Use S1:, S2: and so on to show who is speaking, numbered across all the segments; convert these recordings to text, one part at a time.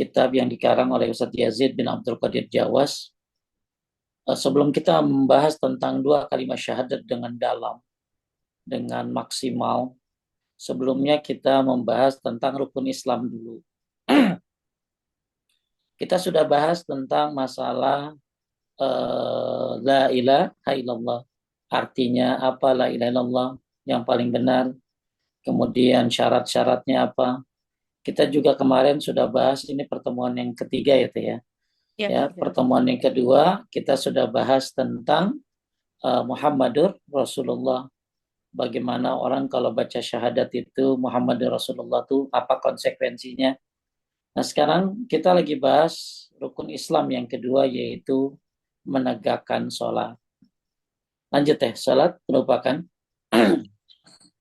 S1: kitab yang dikarang oleh Ustadz Yazid bin Abdul Qadir Jawas. Sebelum kita membahas tentang dua kalimat syahadat dengan dalam, dengan maksimal, sebelumnya kita membahas tentang rukun Islam dulu. Kita sudah bahas tentang masalah la ilaha illallah. Artinya apa la ilaha illallah yang paling benar. Kemudian syarat-syaratnya apa. Kita juga kemarin sudah bahas, ini pertemuan yang ketiga ya Teh ya. Ya, pertemuan yang kedua kita sudah bahas tentang Muhammadur Rasulullah. Bagaimana orang kalau baca syahadat itu Muhammadur Rasulullah itu apa konsekuensinya. Nah sekarang kita lagi bahas rukun Islam yang kedua yaitu menegakkan sholat. Lanjut Teh, sholat merupakan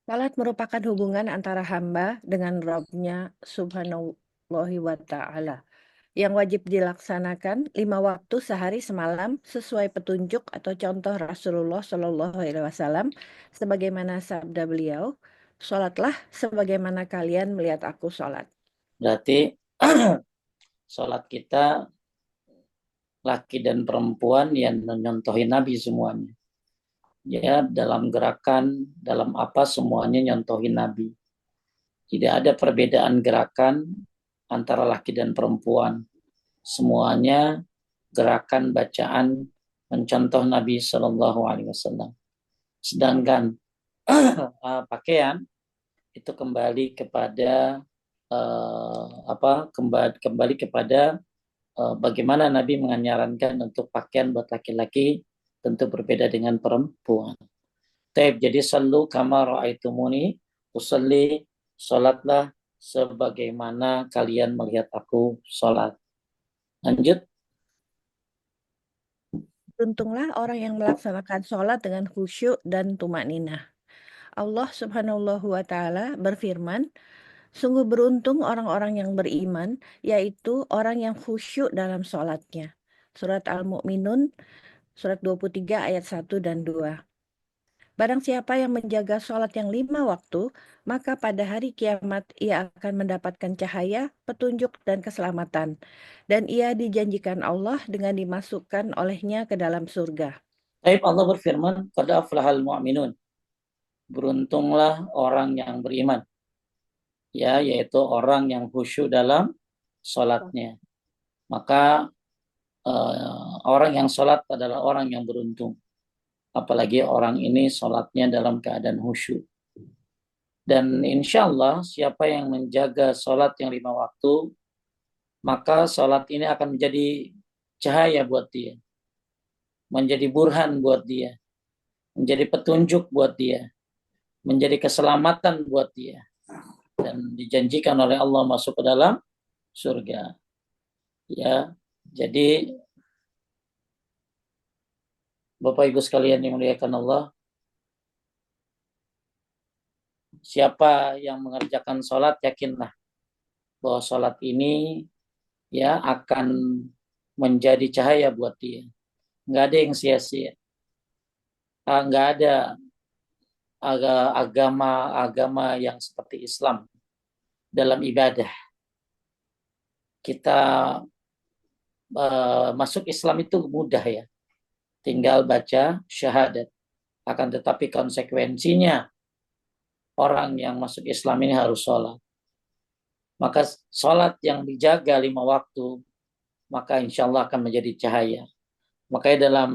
S2: Salat merupakan hubungan antara hamba dengan Rabb-nya Subhanahu wa Ta'ala yang wajib dilaksanakan 5 waktu sehari semalam sesuai petunjuk atau contoh Rasulullah Shallallahu Alaihi Wasallam, sebagaimana sabda beliau, "Sholatlah sebagaimana kalian melihat aku sholat."
S1: berarti sholat kita laki dan perempuan yang menyontohi Nabi semuanya. Ya, dalam gerakan, dalam apa semuanya nyontohin Nabi. Tidak ada perbedaan gerakan antara laki dan perempuan. Semuanya gerakan bacaan mencontoh Nabi Shallallahu Alaihi Wasallam. Sedangkan pakaian itu kembali kepada kembali kepada bagaimana Nabi menyarankan untuk pakaian buat laki-laki tentu berbeda dengan perempuan. Jadi sallu kama ra'aitumuni usalli, salatlah sebagaimana kalian melihat aku salat. Lanjut.
S2: Beruntunglah orang yang melaksanakan sholat dengan khusyuk dan tumakninah. Allah Subhanahu wa Ta'ala berfirman, "Sungguh beruntung orang-orang yang beriman, yaitu orang yang khusyuk dalam sholatnya." Surat Al-Mu'minun, surat 23 ayat 1 dan 2. Barang siapa yang menjaga sholat yang 5 waktu, maka pada hari kiamat ia akan mendapatkan cahaya, petunjuk, dan keselamatan. Dan ia dijanjikan Allah dengan dimasukkan olehnya ke dalam surga.
S1: Allah berfirman, qad aflahal mu'minun. Beruntunglah orang yang beriman. Ya, yaitu orang yang khusyuk dalam sholatnya. Maka orang yang sholat adalah orang yang beruntung. Apalagi orang ini sholatnya dalam keadaan khusyuk. Dan insya Allah siapa yang menjaga sholat yang 5 waktu, maka sholat ini akan menjadi cahaya buat dia. Menjadi burhan buat dia. Menjadi petunjuk buat dia. Menjadi keselamatan buat dia. Dan dijanjikan oleh Allah masuk ke dalam surga. Ya, jadi Bapak Ibu sekalian yang dimuliakan Allah, siapa yang mengerjakan sholat, yakinlah bahwa sholat ini ya akan menjadi cahaya buat dia. Nggak ada yang sia-sia. Nggak ada agama yang seperti Islam dalam ibadah. Kita masuk Islam itu mudah ya. Tinggal baca syahadat. Akan tetapi konsekuensinya orang yang masuk Islam ini harus sholat. Maka sholat yang dijaga 5 waktu, maka insya Allah akan menjadi cahaya. Makanya dalam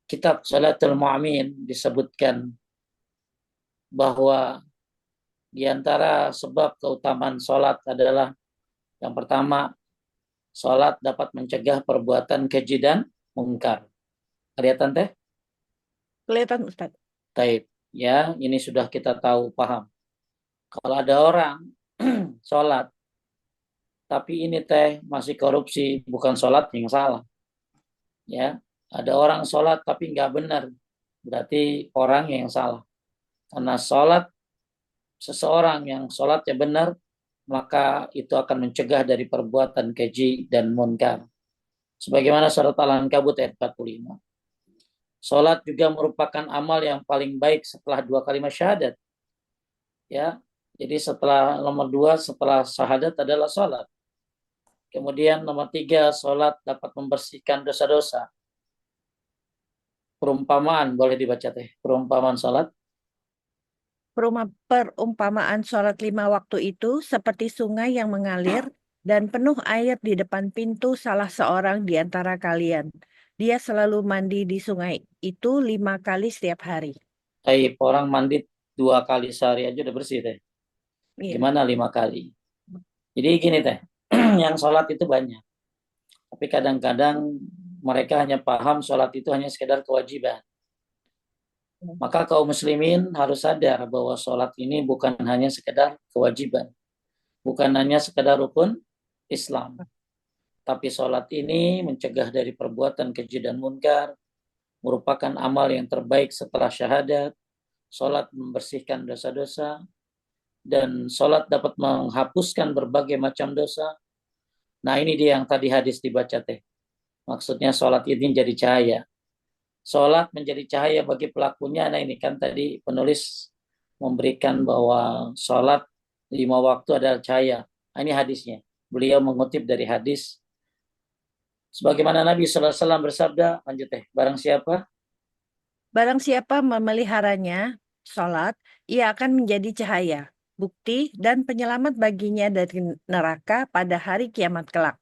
S1: kitab Salatul Mu'min disebutkan bahwa di antara sebab keutamaan sholat adalah yang pertama, sholat dapat mencegah perbuatan keji dan mungkar. Kelihatan Teh?
S2: Kelihatan Ustaz.
S1: Taib. Ya, ini sudah kita tahu, paham. Kalau ada orang sholat, tapi ini Teh masih korupsi, bukan sholat yang salah. Ya, ada orang sholat tapi nggak benar, berarti orang yang salah. Karena sholat, seseorang yang sholatnya benar, maka itu akan mencegah dari perbuatan keji dan munkar. Sebagaimana surat Al-Ankabut ayat 45. Sholat juga merupakan amal yang paling baik setelah 2 kalimat syahadat. Ya, Jadi setelah nomor 2 setelah syahadat adalah sholat. Kemudian nomor 3 sholat dapat membersihkan dosa-dosa. Perumpamaan boleh dibaca teh. Perumpamaan sholat.
S2: Perumpamaan sholat 5 waktu itu seperti sungai yang mengalir dan penuh air di depan pintu salah seorang di antara kalian. Dia selalu mandi di sungai itu 5 kali setiap hari.
S1: Orang mandi 2 kali sehari aja udah bersih teh.
S2: Iya.
S1: Gimana 5 kali? Jadi gini teh, yang sholat itu banyak. Tapi kadang-kadang mereka hanya paham sholat itu hanya sekedar kewajiban. Maka kaum muslimin harus sadar bahwa sholat ini bukan hanya sekedar kewajiban. Bukan hanya sekedar rukun Islam. Tapi sholat ini mencegah dari perbuatan keji dan munkar, merupakan amal yang terbaik setelah syahadat, sholat membersihkan dosa-dosa, dan sholat dapat menghapuskan berbagai macam dosa. Nah ini dia yang tadi hadis dibaca teh. Maksudnya sholat ini jadi cahaya. Sholat menjadi cahaya bagi pelakunya. Nah ini kan tadi penulis memberikan bahwa sholat 5 waktu adalah cahaya. Nah, ini hadisnya. Beliau mengutip dari hadis. Sebagaimana Nabi SAW bersabda, lanjut teh, barang siapa?
S2: Barang siapa memeliharanya, sholat, ia akan menjadi cahaya, bukti, dan penyelamat baginya dari neraka pada hari kiamat kelak.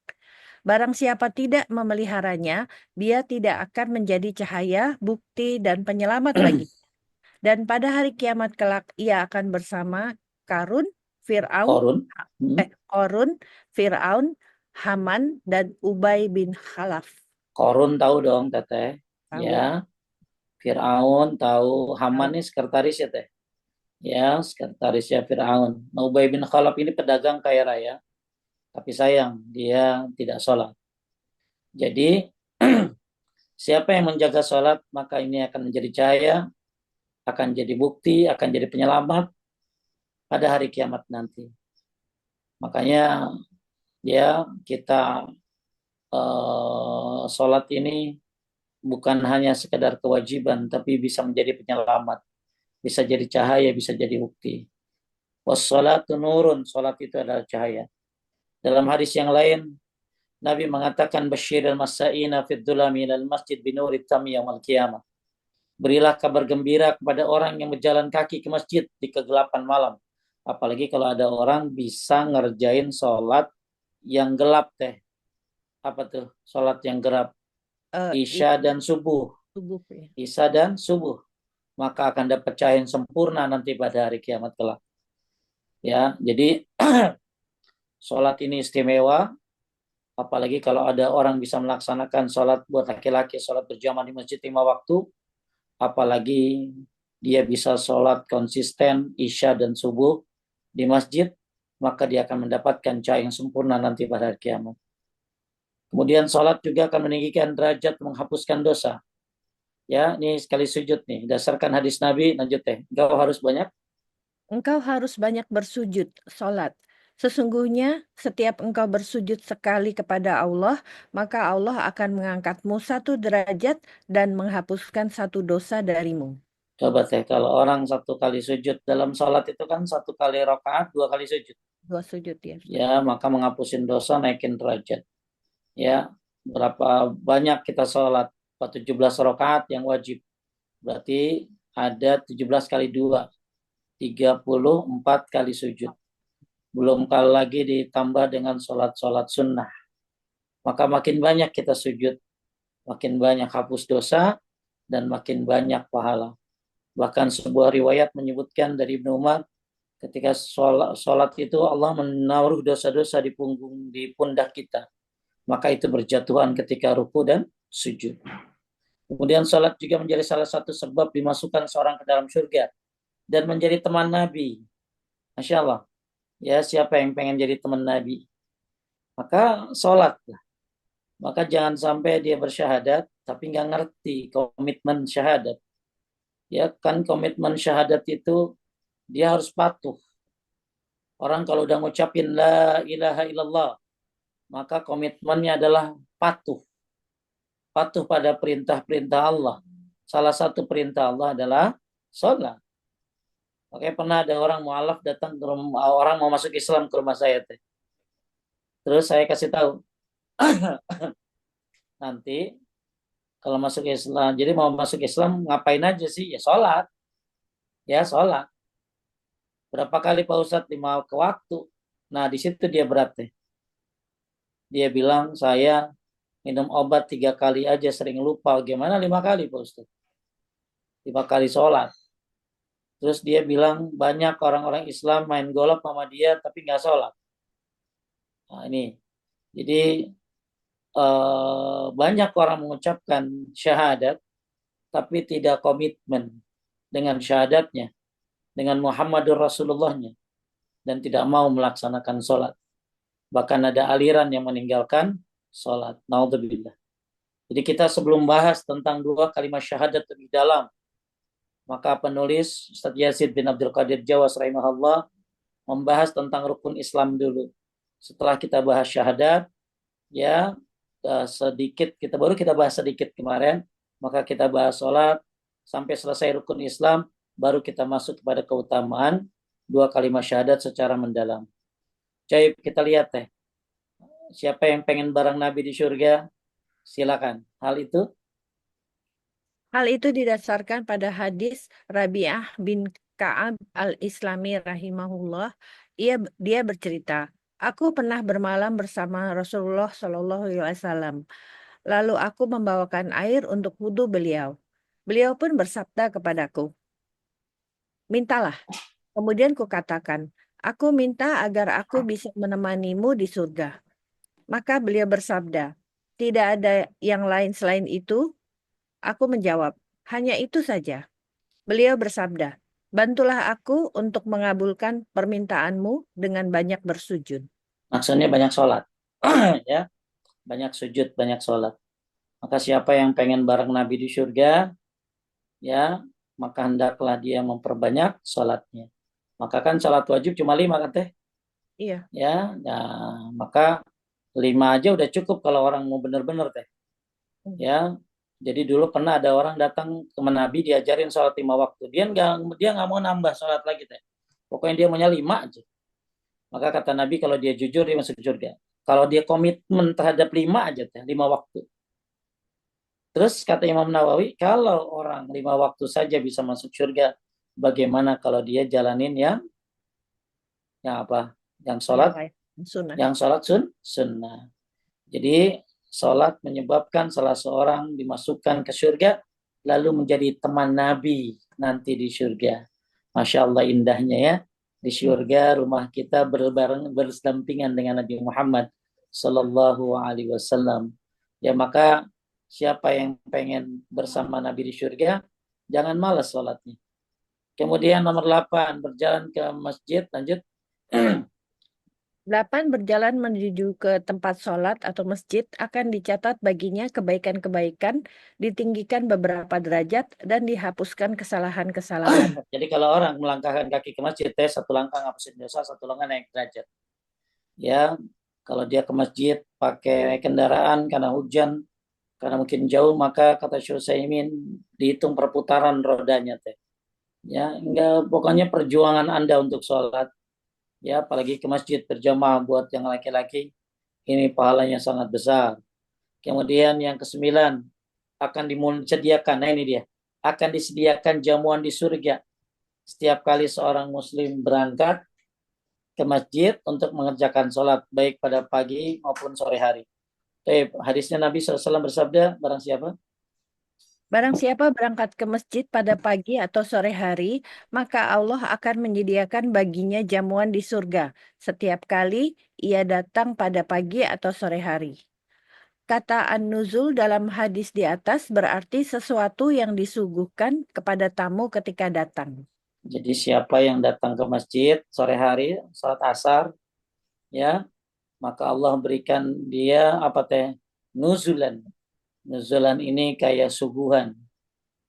S2: Barang siapa tidak memeliharanya, dia tidak akan menjadi cahaya, bukti, dan penyelamat bagi. Dan pada hari kiamat kelak, ia akan bersama Karun, Fir'aun,
S1: Korun.
S2: Korun, Fir'aun, Haman, dan Ubay bin Khalaf.
S1: Korun tahu dong teteh.
S2: Tahu,
S1: Ya, Fir'aun tahu. Haman
S2: tahu.
S1: ini sekretaris ya teh. Ya, sekretarisnya Fir'aun. Nah, Ubay bin Khalaf ini pedagang kaya raya. Tapi sayang, dia tidak sholat. Jadi, siapa yang menjaga sholat, maka ini akan menjadi cahaya, akan jadi bukti, akan jadi penyelamat pada hari kiamat nanti. Makanya ya kita sholat ini bukan hanya sekedar kewajiban, tapi bisa menjadi penyelamat, bisa jadi cahaya, bisa jadi bukti. Wassalatu nurun, sholat itu adalah cahaya. Dalam hadis yang lain, Nabi mengatakan basyiril masa'ina fid dhulami ilal masjid binuri tami yaumil qiyamah. Berilah kabar gembira kepada orang yang berjalan kaki ke masjid di kegelapan malam. Apalagi kalau ada orang bisa ngerjain sholat yang gelap teh. Apa tuh? Sholat yang gelap. Isya
S2: Itu
S1: dan subuh.
S2: tubuh ya.
S1: Isya dan subuh. Maka akan dapat cahaya yang sempurna nanti pada hari kiamat kelak. Ya, jadi sholat ini istimewa. Apalagi kalau ada orang bisa melaksanakan sholat buat laki-laki, sholat berjamaah di masjid 5 waktu. Apalagi dia bisa sholat konsisten isya dan subuh di masjid, maka dia akan mendapatkan cahaya yang sempurna nanti pada hari kiamat. Kemudian sholat juga akan meninggikan derajat, menghapuskan dosa. Ya, ini sekali sujud nih. Dasarkan hadis Nabi, lanjut teh. Engkau harus banyak.
S2: Engkau harus banyak bersujud, sholat. Sesungguhnya setiap engkau bersujud sekali kepada Allah, maka Allah akan mengangkatmu 1 derajat dan menghapuskan 1 dosa darimu.
S1: Coba teh, kalau orang 1 kali sujud dalam sholat itu kan 1 kali rakaat, 2 kali sujud.
S2: 2 sujud ya.
S1: Ya, maka menghapusin dosa, naikin derajat. Ya, berapa banyak kita sholat? 17 rakaat yang wajib. Berarti ada 17 kali 2. 34 kali sujud. Belum kali lagi ditambah dengan sholat-sholat sunnah. Maka makin banyak kita sujud, makin banyak hapus dosa, dan makin banyak pahala. Bahkan sebuah riwayat menyebutkan dari Ibnu Umar, ketika sholat itu Allah menaruh dosa-dosa di punggung, di pundak kita. Maka itu berjatuhan ketika ruku dan sujud. Kemudian sholat juga menjadi salah satu sebab dimasukkan seorang ke dalam surga dan menjadi teman Nabi. Masya Allah. Ya, siapa yang pengen jadi teman Nabi? Maka sholat. Maka jangan sampai dia bersyahadat, tapi nggak ngerti komitmen syahadat. Ya kan komitmen syahadat itu dia harus patuh. Orang kalau udah ngucapin la ilaha illallah, maka komitmennya adalah patuh. Patuh pada perintah-perintah Allah. Salah satu perintah Allah adalah sholat. Oke, pernah ada orang mualaf datang ke rumah, orang mau masuk Islam ke rumah saya teh. Terus saya kasih tahu, nanti kalau masuk Islam, jadi mau masuk Islam ngapain aja sih? Ya sholat. Berapa kali Pak Ustadz? 5 waktu. Nah di situ dia berat teh. Dia bilang saya minum obat 3 kali aja sering lupa. Gimana 5 kali Pak Ustadz? 5 kali sholat. Terus dia bilang banyak orang-orang Islam main golf sama dia tapi nggak sholat. Nah ini, jadi banyak orang mengucapkan syahadat tapi tidak komitmen dengan syahadatnya, dengan Muhammadur Rasulullahnya, dan tidak mau melaksanakan sholat. Bahkan ada aliran yang meninggalkan sholat. Naudzubillah. Jadi kita sebelum bahas tentang 2 kalimat syahadat lebih dalam, maka penulis Ustaz Yazid bin Abdul Qadir Jawas rahimahullah membahas tentang rukun Islam dulu. Setelah kita bahas syahadat, ya sedikit kita bahas sedikit kemarin, maka kita bahas sholat sampai selesai rukun Islam, baru kita masuk kepada keutamaan 2 kalimat syahadat secara mendalam. Jadi kita lihat teh, siapa yang pengen bareng Nabi di surga, silakan.
S2: Hal itu didasarkan pada hadis Rabi'ah bin Ka'ab al-Islami rahimahullah. Dia bercerita, aku pernah bermalam bersama Rasulullah Shallallahu Alaihi Wasallam. Lalu aku membawakan air untuk wudhu beliau. Beliau pun bersabda kepadaku, mintalah. Kemudian kukatakan, aku minta agar aku bisa menemanimu di surga. Maka beliau bersabda, tidak ada yang lain selain itu. Aku menjawab, hanya itu saja. Beliau bersabda, bantulah aku untuk mengabulkan permintaanmu dengan banyak bersujud.
S1: Maksudnya banyak sholat. Ya, banyak sujud, banyak sholat. Maka siapa yang pengen bareng Nabi di surga, ya, maka hendaklah dia memperbanyak sholatnya. Maka kan sholat wajib cuma 5 kan teh?
S2: Iya.
S1: Ya, nah, maka 5 aja udah cukup kalau orang mau bener-bener teh. Ya, jadi dulu pernah ada orang datang ke Nabi diajarin sholat 5 waktu. Dia nggak mau nambah sholat lagi teh. Pokoknya dia maunya 5 aja. Maka kata Nabi kalau dia jujur dia masuk surga. Kalau dia komitmen terhadap 5 aja teh, 5 waktu. Terus kata Imam Nawawi, kalau orang 5 waktu saja bisa masuk surga, bagaimana kalau dia jalanin yang apa? Yang
S2: Yang
S1: sholat,
S2: lain, sunnah.
S1: yang sholat sunnah. Jadi sholat menyebabkan salah seorang dimasukkan ke surga, lalu menjadi teman Nabi nanti di surga. Masya Allah indahnya ya. Di surga rumah kita berdampingan dengan Nabi Muhammad Sallallahu Alaihi Wasallam. Ya maka siapa yang pengen bersama Nabi di surga, jangan malas sholatnya. Kemudian nomor 8, berjalan ke masjid, lanjut.
S2: 8, berjalan menuju ke tempat sholat atau masjid akan dicatat baginya kebaikan-kebaikan, ditinggikan beberapa derajat, dan dihapuskan kesalahan-kesalahan.
S1: Jadi kalau orang melangkahkan kaki ke masjid, 1 langkah ngapusin dosa, 1 langkah naik derajat. Ya, kalau dia ke masjid pakai kendaraan karena hujan, karena mungkin jauh, maka kata Syekh Utsaimin dihitung perputaran rodanya teh. Ya, enggak, pokoknya perjuangan Anda untuk sholat, ya apalagi ke masjid berjamaah buat yang laki-laki, ini pahalanya sangat besar. Kemudian yang ke-9, akan disediakan, nah ini dia, akan disediakan jamuan di surga setiap kali seorang muslim berangkat ke masjid untuk mengerjakan sholat, baik pada pagi maupun sore hari. Hadisnya Nabi SAW bersabda, barang siapa?
S2: Barang siapa berangkat ke masjid pada pagi atau sore hari, maka Allah akan menyediakan baginya jamuan di surga setiap kali ia datang pada pagi atau sore hari. Kata an-nuzul dalam hadis di atas berarti sesuatu yang disuguhkan kepada tamu ketika datang.
S1: Jadi siapa yang datang ke masjid sore hari, sholat asar, ya, maka Allah berikan dia apa teh? Nuzulan. Nuzulan ini kayak suguhan.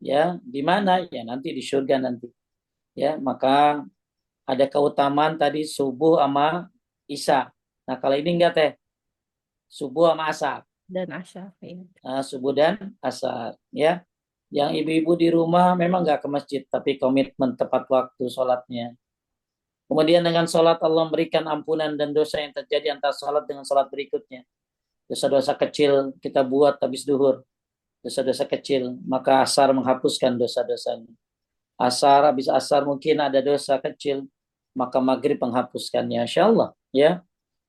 S1: Ya, di mana? Ya nanti di surga nanti. Ya, maka ada keutamaan tadi subuh sama isya. Nah, kalau ini enggak teh, subuh sama asar.
S2: Dan asar. Ya.
S1: Subuh dan asar, ya. Yang ibu-ibu di rumah memang nggak ke masjid, tapi komitmen tepat waktu sholatnya. Kemudian dengan sholat Allah memberikan ampunan dan dosa yang terjadi antara sholat dengan sholat berikutnya. Dosa-dosa kecil kita buat habis duhur, dosa-dosa kecil, maka asar menghapuskan dosa-dosanya. Asar, habis asar mungkin ada dosa kecil, maka maghrib menghapuskannya. Insya Allah, ya.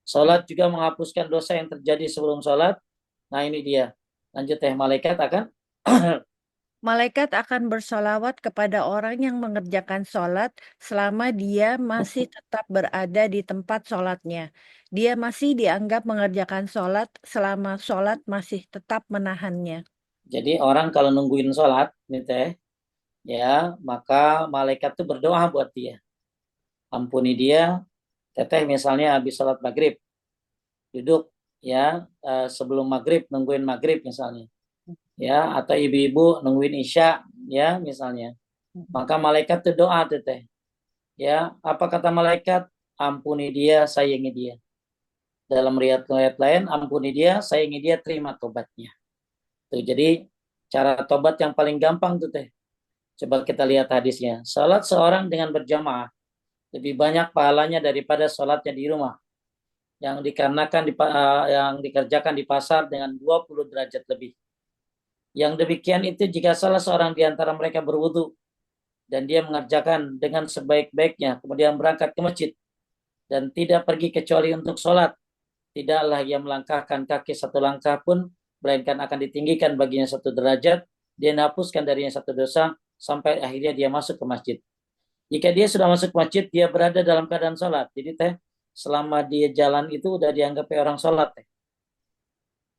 S1: Sholat juga menghapuskan dosa yang terjadi sebelum sholat. Nah ini dia. Lanjut malaikat akan
S2: Malaikat akan bersolawat kepada orang yang mengerjakan sholat selama dia masih tetap berada di tempat sholatnya. Dia masih dianggap mengerjakan sholat selama sholat masih tetap menahannya.
S1: jadi orang kalau nungguin sholat, nih teh, ya, maka malaikat tuh berdoa buat dia. Ampuni dia, teteh misalnya habis sholat maghrib, duduk ya sebelum maghrib nungguin maghrib misalnya, ya, atau ibu-ibu nungguin isya, ya misalnya, maka malaikat tuh doa teteh, ya, apa kata malaikat? Ampuni dia, sayangi dia. Dalam riwayat lain, ampuni dia, sayangi dia, terima tobatnya. Tuh, jadi cara tobat yang paling gampang tuh teh. Coba kita lihat hadisnya. Salat seorang dengan berjamaah lebih banyak pahalanya daripada salatnya di rumah yang dikarenakan yang dikerjakan di pasar dengan 20 derajat lebih. Yang demikian itu jika salah seorang di antara mereka berwudu dan dia mengerjakan dengan sebaik-baiknya, kemudian berangkat ke masjid dan tidak pergi kecuali untuk sholat, tidaklah ia melangkahkan kaki satu langkah pun, melainkan akan ditinggikan baginya satu derajat, dia hapuskan darinya satu dosa, sampai akhirnya dia masuk ke masjid. Jika dia sudah masuk ke masjid, dia berada dalam keadaan sholat. Jadi teh, selama dia jalan itu udah dianggap orang sholat teh.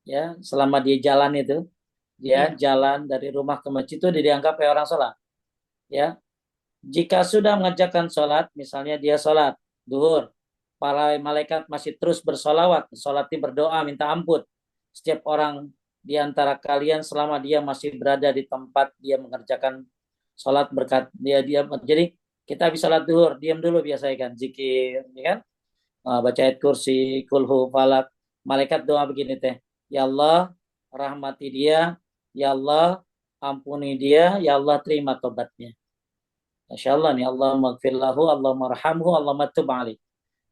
S1: Ya, selama dia jalan itu, dia
S2: Iya.
S1: jalan dari rumah ke masjid itu dianggap orang sholat. Ya, jika sudah mengerjakan sholat, misalnya dia sholat duhur, para malaikat masih terus bersolawat, sholatnya berdoa minta ampun. Setiap orang di antara kalian selama dia masih berada di tempat dia mengerjakan sholat berkat dia. Jadi kita bisa sholat duhur, diam dulu biasanya kan, zikir, ya kan? Baca ayat kursi, kulhu, falak. Malaikat doa begini teh, ya Allah rahmati dia, ya Allah ampuni dia, ya Allah terima tobatnya. Masya Allah nih, Allah magfirlahu, Allah marhamhu, Allah matub alaih.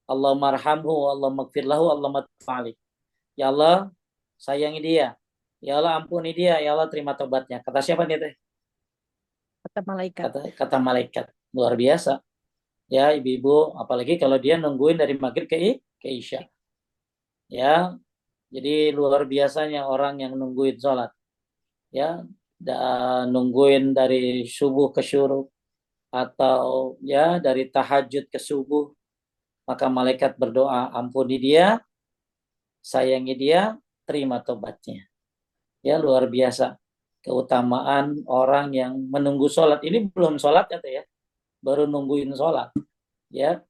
S1: Allah marhamhu, Allah magfirlahu, Allah matub alaih. Ya Allah, sayangi dia. Ya Allah, ampuni dia. Ya Allah, terima tobatnya. Kata siapa nih teh?
S2: Kata malaikat.
S1: Kata malaikat. Luar biasa. Ya, ibu-ibu, apalagi kalau dia nungguin dari maghrib ke isya. Ya, jadi luar biasanya orang yang nungguin sholat. Ya, nungguin dari subuh ke syuruk, atau ya dari tahajud ke subuh, maka malaikat berdoa, ampuni dia, sayangi dia, terima tobatnya. Ya, luar biasa keutamaan orang yang menunggu sholat. Ini belum sholat ya, baru nungguin sholat. Ya,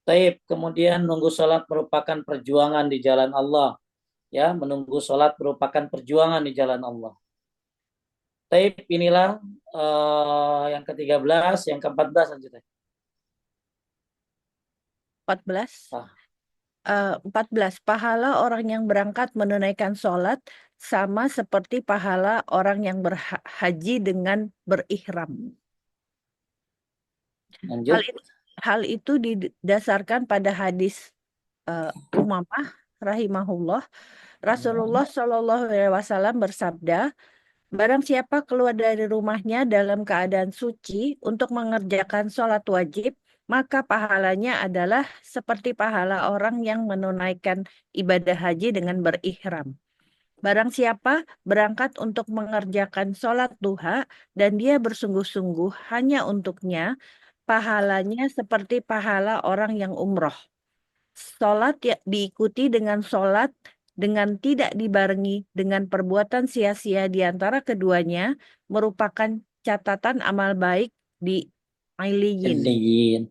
S1: taib. Kemudian nunggu sholat merupakan perjuangan di jalan Allah. Ya, menunggu sholat merupakan perjuangan di jalan Allah. Taib, inilah yang ke-13, yang ke-14 lanjutnya.
S2: 14.
S1: Ah,
S2: 14. Pahala orang yang berangkat menunaikan sholat sama seperti pahala orang yang berhaji dengan berihram. Hal
S1: lanjut.
S2: itu, hal itu didasarkan pada hadis Umamah rahimahullah. Rasulullah Shallallahu Alaihi Wasallam bersabda, barang siapa keluar dari rumahnya dalam keadaan suci untuk mengerjakan sholat wajib, maka pahalanya adalah seperti pahala orang yang menunaikan ibadah haji dengan berihram. Barang siapa berangkat untuk mengerjakan sholat duha dan dia bersungguh-sungguh hanya untuknya, pahalanya seperti pahala orang yang umroh. Sholat ya diikuti dengan sholat dengan tidak dibarengi dengan perbuatan sia-sia di antara keduanya merupakan catatan amal baik di Ailiyin.
S1: Iliyin.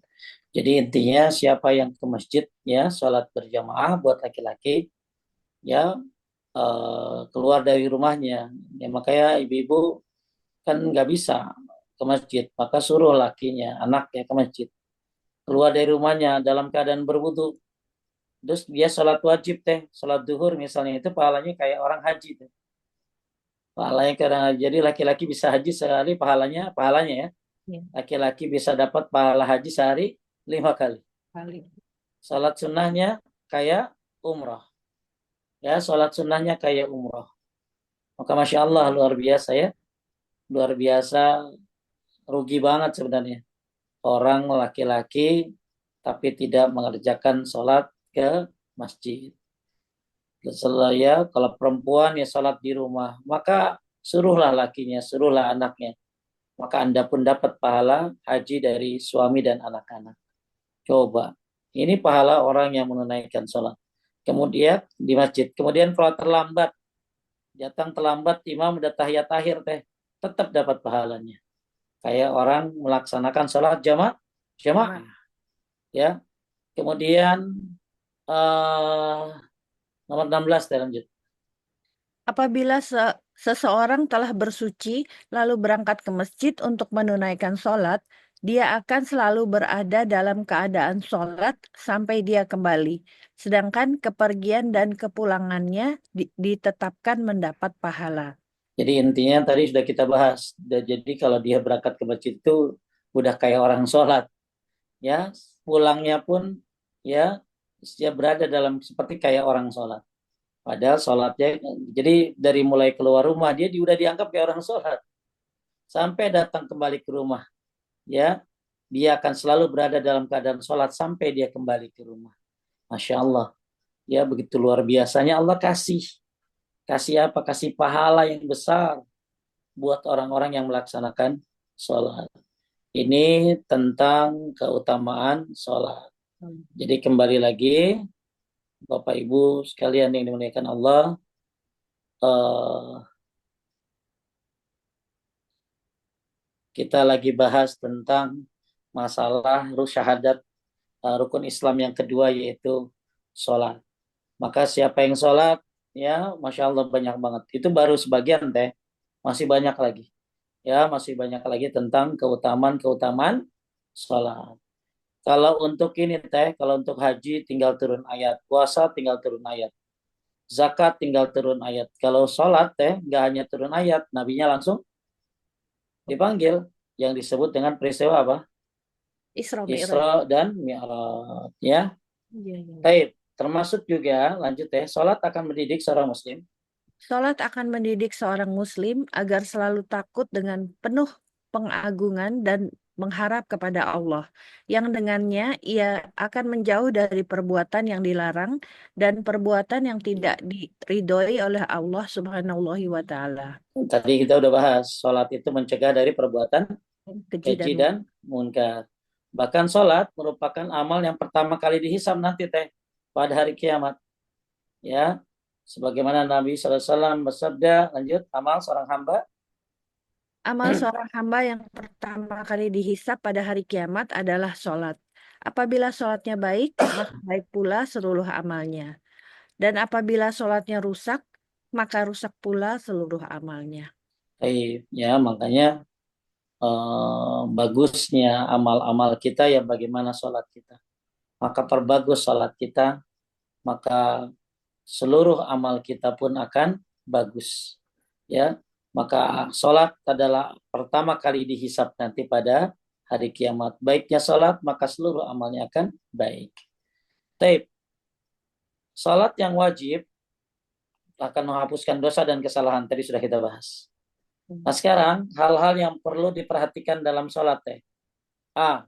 S1: Jadi intinya siapa yang ke masjid ya sholat berjamaah buat laki-laki ya keluar dari rumahnya, ya makanya ibu-ibu kan nggak bisa ke masjid, maka suruh lakinya anaknya ke masjid, keluar dari rumahnya dalam keadaan berwudu, terus dia sholat wajib teh, sholat duhur misalnya, itu pahalanya kayak orang haji teh. Pahalanya kadang jadi laki-laki bisa haji sehari pahalanya ya.
S2: Ya,
S1: Laki-laki bisa dapat pahala haji sehari 5 kali.
S2: kali.
S1: Salat sunnahnya kayak umroh. Ya, salat sunnahnya kayak umroh. Maka Masya Allah luar biasa ya. Luar biasa, rugi banget sebenarnya. Orang laki-laki tapi tidak mengerjakan sholat ke masjid. Ya, kalau perempuan ya sholat di rumah, maka suruhlah lakinya, suruhlah anaknya. Maka Anda pun dapat pahala haji dari suami dan anak-anak. Coba, ini pahala orang yang menunaikan sholat. Kemudian di masjid. Kemudian kalau terlambat, datang terlambat, imam udah tahiyat akhir teh, tetap dapat pahalanya. Kayak orang melaksanakan sholat jamaah, ya. Kemudian eh nomor 16 saya lanjut.
S2: Apabila seseorang telah bersuci lalu berangkat ke masjid untuk menunaikan sholat, dia akan selalu berada dalam keadaan sholat sampai dia kembali. Sedangkan kepergian dan kepulangannya ditetapkan mendapat pahala.
S1: Jadi intinya tadi sudah kita bahas. Jadi kalau dia berangkat ke masjid itu udah kayak orang sholat, ya. Pulangnya pun ya dia berada dalam seperti kayak orang sholat. Padahal sholatnya, jadi dari mulai keluar rumah dia udah dianggap kayak orang sholat. Sampai datang kembali ke rumah, ya dia akan selalu berada dalam keadaan sholat sampai dia kembali ke rumah. Masya Allah, ya begitu luar biasanya Allah kasih. Kasih apa? Kasih pahala yang besar buat orang-orang yang melaksanakan sholat. Ini tentang keutamaan sholat. Jadi kembali lagi, Bapak Ibu sekalian yang dimuliakan Allah, eh, kita lagi bahas tentang masalah syahadat, rukun Islam yang kedua yaitu sholat. Maka siapa yang sholat, ya Masya Allah banyak banget. Itu baru sebagian teh, masih banyak lagi. Ya, masih banyak lagi tentang keutamaan-keutamaan sholat. Kalau untuk ini teh, kalau untuk haji tinggal turun ayat, puasa tinggal turun ayat, zakat tinggal turun ayat. Kalau sholat teh nggak hanya turun ayat, nabinya langsung dipanggil, yang disebut dengan peristiwa apa?
S2: Isra Mi'raj.
S1: Isra dan Mi'raj. Ya,
S2: Iya, iya.
S1: baik. Termasuk juga lanjut teh, sholat akan mendidik seorang muslim.
S2: Salat akan mendidik seorang muslim agar selalu takut dengan penuh pengagungan dan mengharap kepada Allah, yang dengannya ia akan menjauh dari perbuatan yang dilarang dan perbuatan yang tidak diridhoi oleh Allah Subhanahu wa taala.
S1: Tadi kita udah bahas, sholat itu mencegah dari perbuatan
S2: Keji dan
S1: keji dan munkar. Bahkan sholat merupakan amal yang pertama kali dihisab nanti teh pada hari kiamat. Ya, sebagaimana Nabi SAW bersabda, lanjut, amal seorang hamba.
S2: amal seorang hamba yang pertama kali dihisap pada hari kiamat adalah sholat. Apabila sholatnya baik, maka baik pula seluruh amalnya. Dan apabila sholatnya rusak, maka rusak pula seluruh amalnya.
S1: Ya, makanya bagusnya amal-amal kita ya bagaimana sholat kita. Maka perbagus sholat kita, maka seluruh amal kita pun akan bagus. Ya, maka sholat adalah pertama kali dihisap nanti pada hari kiamat. Baiknya sholat, maka seluruh amalnya akan baik. Taib, sholat yang wajib akan menghapuskan dosa dan kesalahan. Tadi sudah kita bahas. Nah sekarang hal-hal yang perlu diperhatikan dalam sholat teh. A.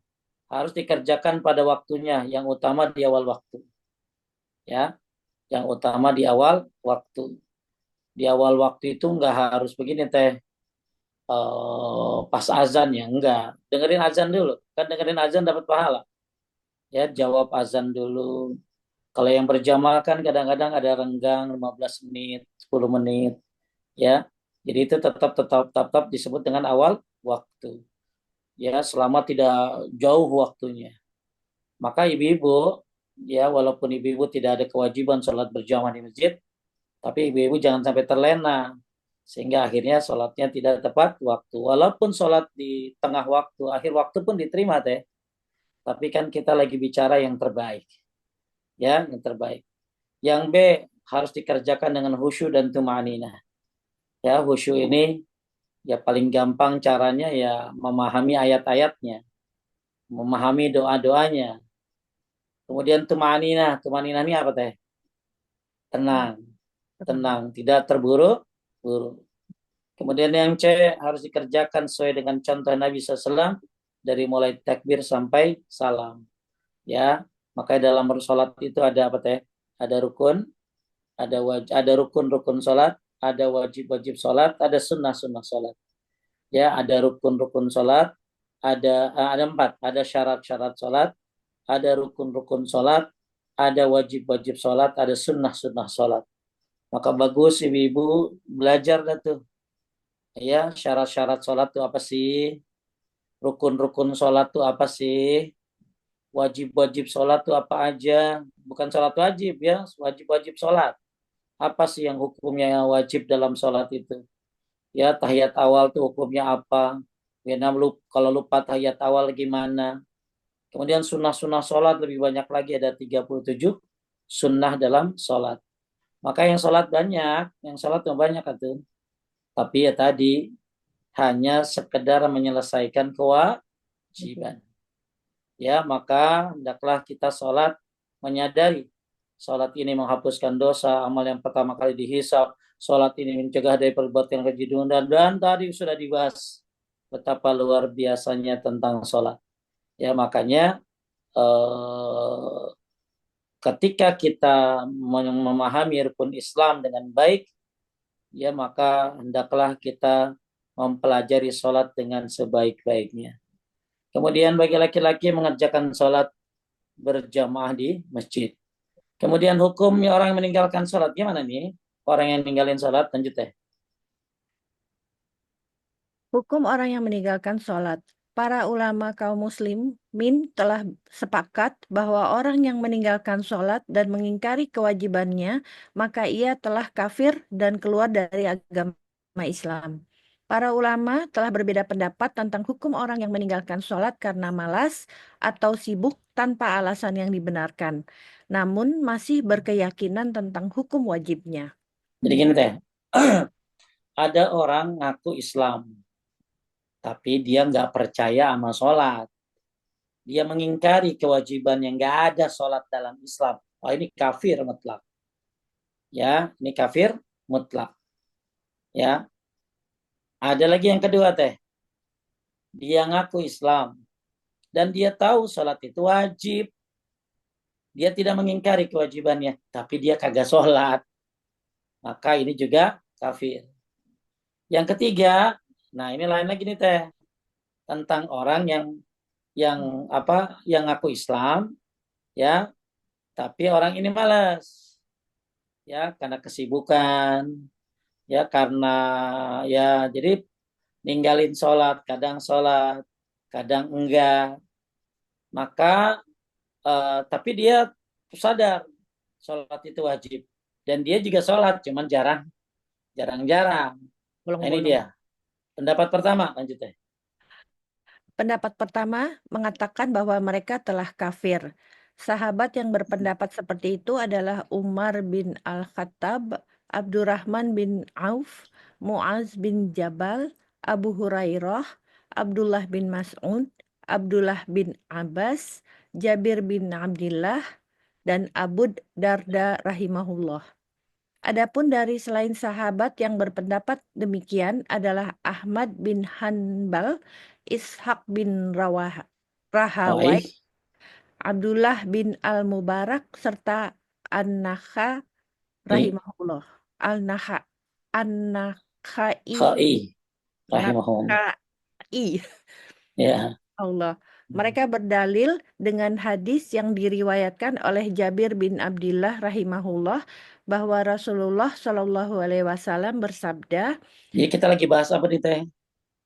S1: Harus dikerjakan pada waktunya, yang utama di awal waktu. Ya, yang utama di awal waktu. Di awal waktu itu nggak harus begini teh. Pas azan ya, enggak. Dengerin azan dulu. Kan dengerin azan dapat pahala. Ya, jawab azan dulu. Kalau yang berjamaah kan kadang-kadang ada renggang 15 menit, 10 menit. Ya, jadi itu tetap disebut dengan awal waktu. Ya, selama tidak jauh waktunya. Maka ibu-ibu, ya walaupun ibu-ibu tidak ada kewajiban sholat berjamaah di masjid, tapi ibu-ibu jangan sampai terlena. Sehingga akhirnya sholatnya tidak tepat waktu. Walaupun sholat di tengah waktu, akhir waktu pun diterima teh. Tapi kan kita lagi bicara yang terbaik. Ya, yang terbaik. Yang B, harus dikerjakan dengan khusyuk dan tumaninah. Ya, khusyuk ini ya paling gampang caranya ya memahami ayat-ayatnya, memahami doa-doanya. Kemudian tumaninah, tumaninah ini apa teh? Tenang,
S2: Tenang.
S1: tenang, tidak terburu-buru. Kemudian yang C harus dikerjakan sesuai dengan contoh Nabi SAW dari mulai takbir sampai salam. Ya, makanya dalam bersolat itu ada apa teh? Ada rukun, ada rukun-rukun solat, ada wajib-wajib solat, ada sunnah-sunnah solat. Ya, ada rukun-rukun solat, ada empat, ada syarat-syarat solat, ada rukun-rukun solat, ada wajib-wajib solat, ada sunnah-sunnah solat. Maka bagus ibu-ibu belajar dah tuh. Ya, syarat-syarat solat tuh apa sih? Rukun-rukun solat tuh apa sih? Wajib-wajib sholat tuh apa aja? Bukan sholat wajib ya, wajib-wajib sholat. Apa sih yang hukumnya yang wajib dalam sholat itu? Ya, tahiyat awal tuh hukumnya apa? Ya, kalau lupa tahiyat awal gimana? Kemudian sunnah-sunnah sholat lebih banyak lagi, ada 37 sunnah dalam sholat. Maka yang sholat banyak, yang sholat yang banyak itu. Tapi ya tadi, hanya sekedar menyelesaikan kewajiban. Ya, maka hendaklah kita sholat menyadari sholat ini menghapuskan dosa, amal yang pertama kali dihisab, sholat ini mencegah dari perbuatan keji dan tadi sudah dibahas betapa luar biasanya tentang sholat. Ya, makanya ketika kita memahami rukun Islam dengan baik, ya maka hendaklah kita mempelajari sholat dengan sebaik-baiknya. Kemudian bagi laki-laki mengerjakan sholat berjamaah di masjid. Kemudian hukumnya orang yang meninggalkan sholat gimana nih? Orang yang ninggalin sholat lanjut deh.
S2: Hukum orang yang meninggalkan sholat. Para ulama kaum muslimin telah sepakat bahwa orang yang meninggalkan sholat dan mengingkari kewajibannya, maka ia telah kafir dan keluar dari agama Islam. Para ulama telah berbeda pendapat tentang hukum orang yang meninggalkan sholat karena malas atau sibuk tanpa alasan yang dibenarkan, namun masih berkeyakinan tentang hukum wajibnya.
S1: Jadi gini teh, ada orang ngaku Islam, tapi dia nggak percaya sama sholat. Dia mengingkari kewajiban yang nggak ada sholat dalam Islam. Oh ini kafir mutlak. Ya, ini kafir mutlak. Ya, ada lagi yang kedua teh. Dia ngaku Islam dan dia tahu sholat itu wajib. Dia tidak mengingkari kewajibannya, tapi dia kagak sholat. Maka ini juga kafir. Yang ketiga, nah ini lain lagi nih teh, tentang orang yang apa yang ngaku Islam ya, tapi orang ini malas ya karena kesibukan ya karena ya jadi ninggalin sholat, kadang enggak. Maka tapi dia sadar sholat itu wajib dan dia juga sholat, cuman jarang-jarang. Nah, ini
S2: Bolong-bolong.
S1: dia pendapat pertama, lanjut deh.
S2: Pendapat pertama mengatakan bahwa mereka telah kafir. Sahabat yang berpendapat seperti itu adalah Umar bin Al-Khattab, Abdurrahman bin Auf, Muaz bin Jabal, Abu Hurairah, Abdullah bin Mas'ud, Abdullah bin Abbas, Jabir bin Abdullah, dan Abu Darda rahimahullah. Adapun dari selain sahabat yang berpendapat demikian adalah Ahmad bin Hanbal, Ishaq bin Rahawai,
S1: Baik,
S2: Abdullah bin Al-Mubarak, serta An-Nakha
S1: ini
S2: rahimahullah. Al-Nakha, An-Nakhai,
S1: KI rahimahum.
S2: Nakhai,
S1: Ya,
S2: Allah. Mereka berdalil dengan hadis yang diriwayatkan oleh Jabir bin Abdullah rahimahullah bahwa Rasulullah Shallallahu Alaihi Wasallam bersabda,
S1: jadi kita lagi bahas apa nih teh?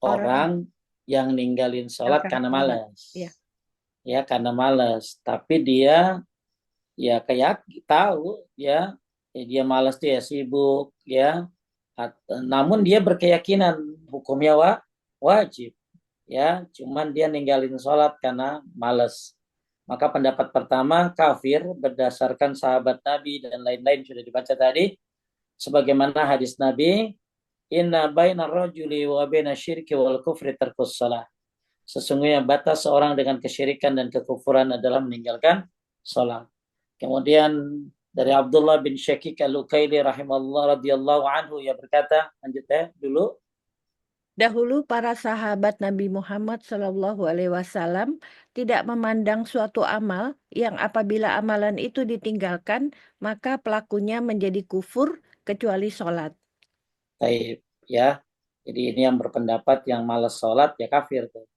S2: orang
S1: Orang yang ninggalin sholat
S2: meninggalkan
S1: karena
S2: sholat,
S1: malas.
S2: ya,
S1: Ya, karena malas. Tapi dia ya kayak tahu ya dia malas, dia sibuk ya. Namun dia berkeyakinan hukumnya wajib. Ya, cuman dia ninggalin sholat karena malas. Maka pendapat pertama kafir berdasarkan sahabat Nabi dan lain-lain sudah dibaca tadi. Sebagaimana hadis Nabi, Inna baina rajuli wa baina syirki wal kufri tarkus salah. Sesungguhnya batas seorang dengan kesyirikan dan kekufuran adalah meninggalkan salat. Kemudian dari Abdullah bin Syakik al-Ukaili rahimahullah radhiyallahu anhu, ia berkata, lanjut ya dulu.
S2: Dahulu para sahabat Nabi Muhammad Shallallahu Alaihi Wasallam tidak memandang suatu amal yang apabila amalan itu ditinggalkan, maka pelakunya menjadi kufur kecuali sholat.
S1: Taib, ya. Jadi ini yang berpendapat yang malas sholat ya kafir tuh.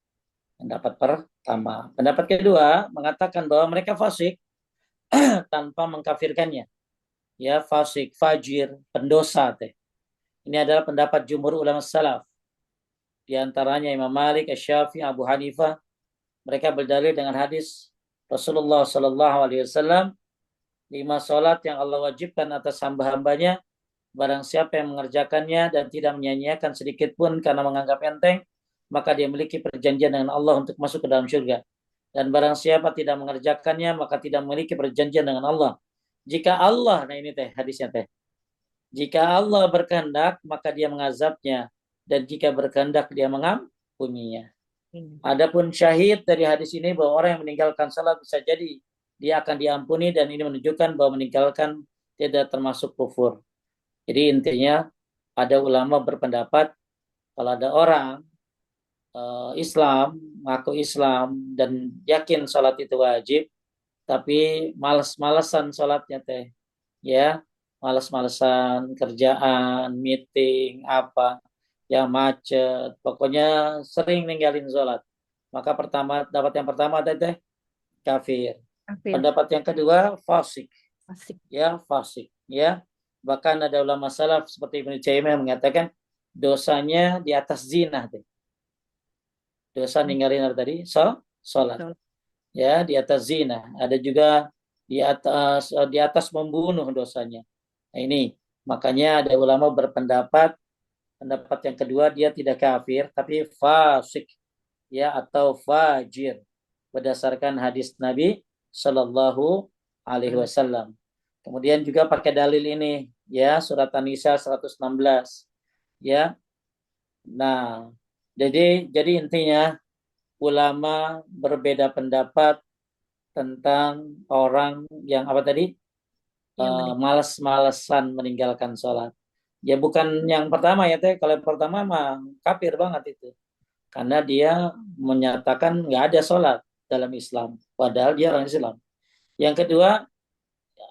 S1: Pendapat pertama. Pendapat kedua mengatakan bahwa mereka fasik tanpa mengkafirkannya. Ya, fasik, fajir, pendosa teh. Ini adalah pendapat jumhur ulama salaf. Di antaranya Imam Malik, Asy-Syafi'i, Abu Hanifah. Mereka berdalil dengan hadis Rasulullah Sallallahu Alaihi Wasallam, 5 salat yang Allah wajibkan atas hamba-hambanya, barang siapa yang mengerjakannya dan tidak menyia-nyiakan sedikit pun karena menganggap enteng, maka dia memiliki perjanjian dengan Allah untuk masuk ke dalam surga. Dan barang siapa tidak mengerjakannya, maka tidak memiliki perjanjian dengan Allah. Jika Allah, nah ini teh hadisnya teh. Jika Allah berkehendak, maka dia mengazabnya. Dan jika berkehendak, dia mengampuninya. Adapun syahid dari hadis ini bahwa orang yang meninggalkan salat bisa jadi dia akan diampuni, dan ini menunjukkan bahwa meninggalkan tidak termasuk kufur. Jadi intinya ada ulama berpendapat kalau ada orang Islam, ngaku Islam dan yakin salat itu wajib, tapi males-malesan salatnya teh, ya, males-malesan kerjaan, meeting, apa, yang macet, pokoknya sering ninggalin sholat. Maka pendapat yang pertama teh kafir.
S2: Kafir.
S1: Pendapat yang kedua fasik,
S2: Asik.
S1: ya fasik, ya. Bahkan ada ulama salaf seperti Ibnu Taimiyah mengatakan dosanya di atas zina teh. Dosa ninggalin apa tadi? Sholat. Ya, di atas zina. Ada juga di atas membunuh dosanya. Nah, ini makanya ada ulama berpendapat, pendapat yang kedua dia tidak kafir tapi fasik, ya, atau fajir berdasarkan hadis Nabi Shallallahu Alaihi Wasallam. Kemudian juga pakai dalil ini, ya, surat An-Nisa 116, ya. Nah, jadi intinya ulama berbeda pendapat tentang orang yang apa tadi, malas-malesan meninggalkan sholat. Ya bukan yang pertama ya teh. Kalau yang pertama mah kafir banget itu, karena dia menyatakan nggak ada sholat dalam Islam, padahal dia orang Islam. Yang kedua,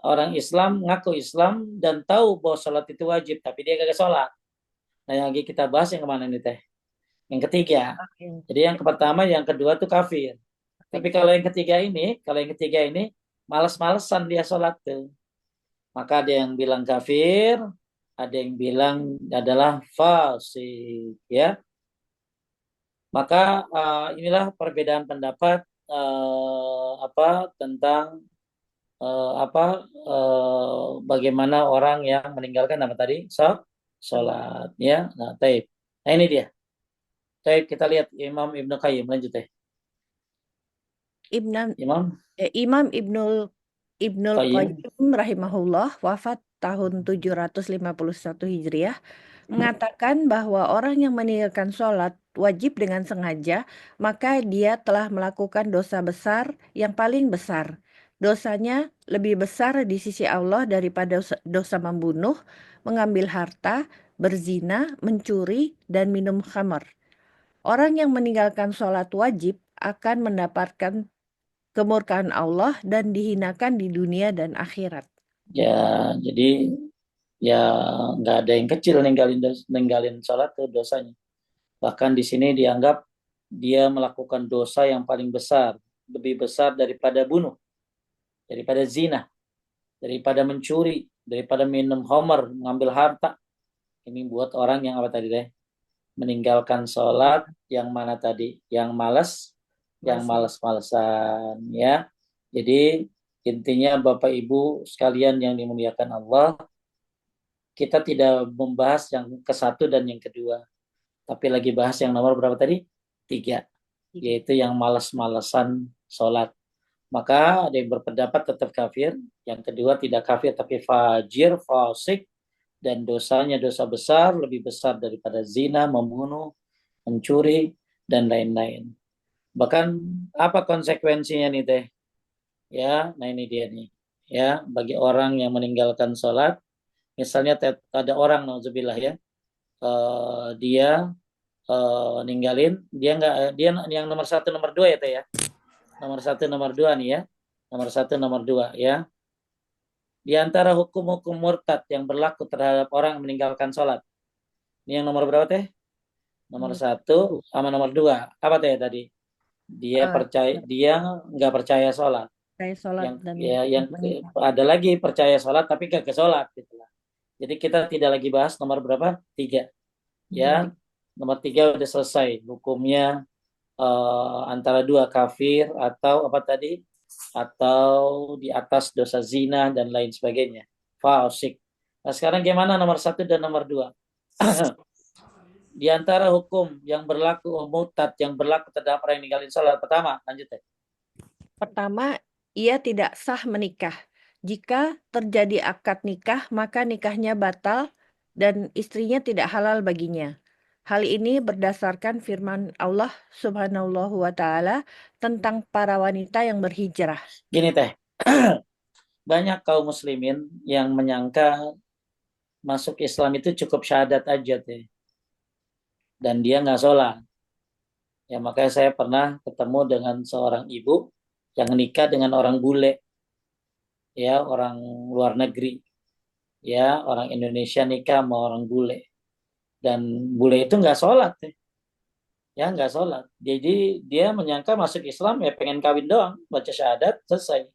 S1: orang Islam ngaku Islam dan tahu bahwa sholat itu wajib, tapi dia kagak sholat. Nah yang lagi kita bahas yang kemana nih teh? Yang ketiga. Jadi yang pertama, yang kedua tuh kafir. Tapi kalau yang ketiga ini malas-malesan dia sholat tuh. Maka ada yang bilang kafir, ada yang bilang adalah fasik, ya. Maka inilah perbedaan pendapat tentang bagaimana orang yang meninggalkan apa tadi? Sholat, ya. Nah, taib. Nah, ini dia. Taib, kita lihat Imam Ibnu Qayyim, lanjut deh.
S2: Imam Ibnul
S1: Qayyim.
S2: Qayyim rahimahullah wafat tahun 751 Hijriah mengatakan bahwa orang yang meninggalkan sholat wajib dengan sengaja, maka dia telah melakukan dosa besar yang paling besar. Dosanya lebih besar di sisi Allah daripada dosa membunuh, mengambil harta, berzina, mencuri, dan minum khamar. Orang yang meninggalkan sholat wajib akan mendapatkan kemurkaan Allah dan dihinakan di dunia dan akhirat.
S1: Ya, jadi ya nggak ada yang kecil ninggalin sholat tuh dosanya. Bahkan di sini dianggap dia melakukan dosa yang paling besar, lebih besar daripada bunuh, daripada zina, daripada mencuri, daripada minum khamar, mengambil harta. Ini buat orang yang apa tadi deh? Meninggalkan sholat, yang mana tadi? Yang malas-malesan, ya. Jadi intinya Bapak Ibu sekalian yang dimuliakan Allah, kita tidak membahas yang ke satu dan yang kedua, tapi lagi bahas yang nomor berapa tadi? 3, yaitu yang malas-malesan sholat. Maka ada yang berpendapat tetap kafir, yang kedua tidak kafir tapi fajir, fasik, dan dosanya dosa besar, lebih besar daripada zina, membunuh, mencuri, dan lain-lain. Bahkan apa konsekuensinya nih teh? Ya, nah ini dia nih. Ya, bagi orang yang meninggalkan sholat, misalnya ada orang, nauzubillah ya, dia ninggalin, dia yang nomor satu, nomor dua ya teh ya. Nomor satu, nomor dua nih ya. Nomor satu, nomor dua ya. Di antara hukum-hukum murtad yang berlaku terhadap orang yang meninggalkan sholat. Ini yang nomor berapa teh? Nomor satu sama nomor dua. Apa teh tadi? Dia nggak percaya sholat.
S2: Saya sholat dan
S1: Yang ada lagi percaya sholat tapi gak ke sholat gitu lah. Jadi kita tidak lagi bahas nomor berapa? Tiga. Ya, nomor tiga udah selesai. Hukumnya antara dua, kafir atau apa tadi? Atau di atas dosa zina dan lain sebagainya. Fasik. Nah sekarang gimana nomor satu dan nomor dua? Di antara hukum yang berlaku mutad yang berlaku terhadap orang yang ninggalin sholat. Pertama, lanjut ya.
S2: Pertama, ia tidak sah menikah. Jika terjadi akad nikah, maka nikahnya batal dan istrinya tidak halal baginya. Hal ini berdasarkan firman Allah Subhanahu wa taala tentang para wanita yang berhijrah.
S1: Gini teh, banyak kaum muslimin yang menyangka masuk Islam itu cukup syahadat aja teh. Dan dia nggak sholat. Ya makanya saya pernah ketemu dengan seorang ibu yang nikah dengan orang bule, ya orang luar negeri, ya orang Indonesia nikah sama orang bule, dan bule itu nggak sholat, ya nggak sholat. Jadi dia menyangka masuk Islam ya pengen kawin doang, baca syahadat selesai.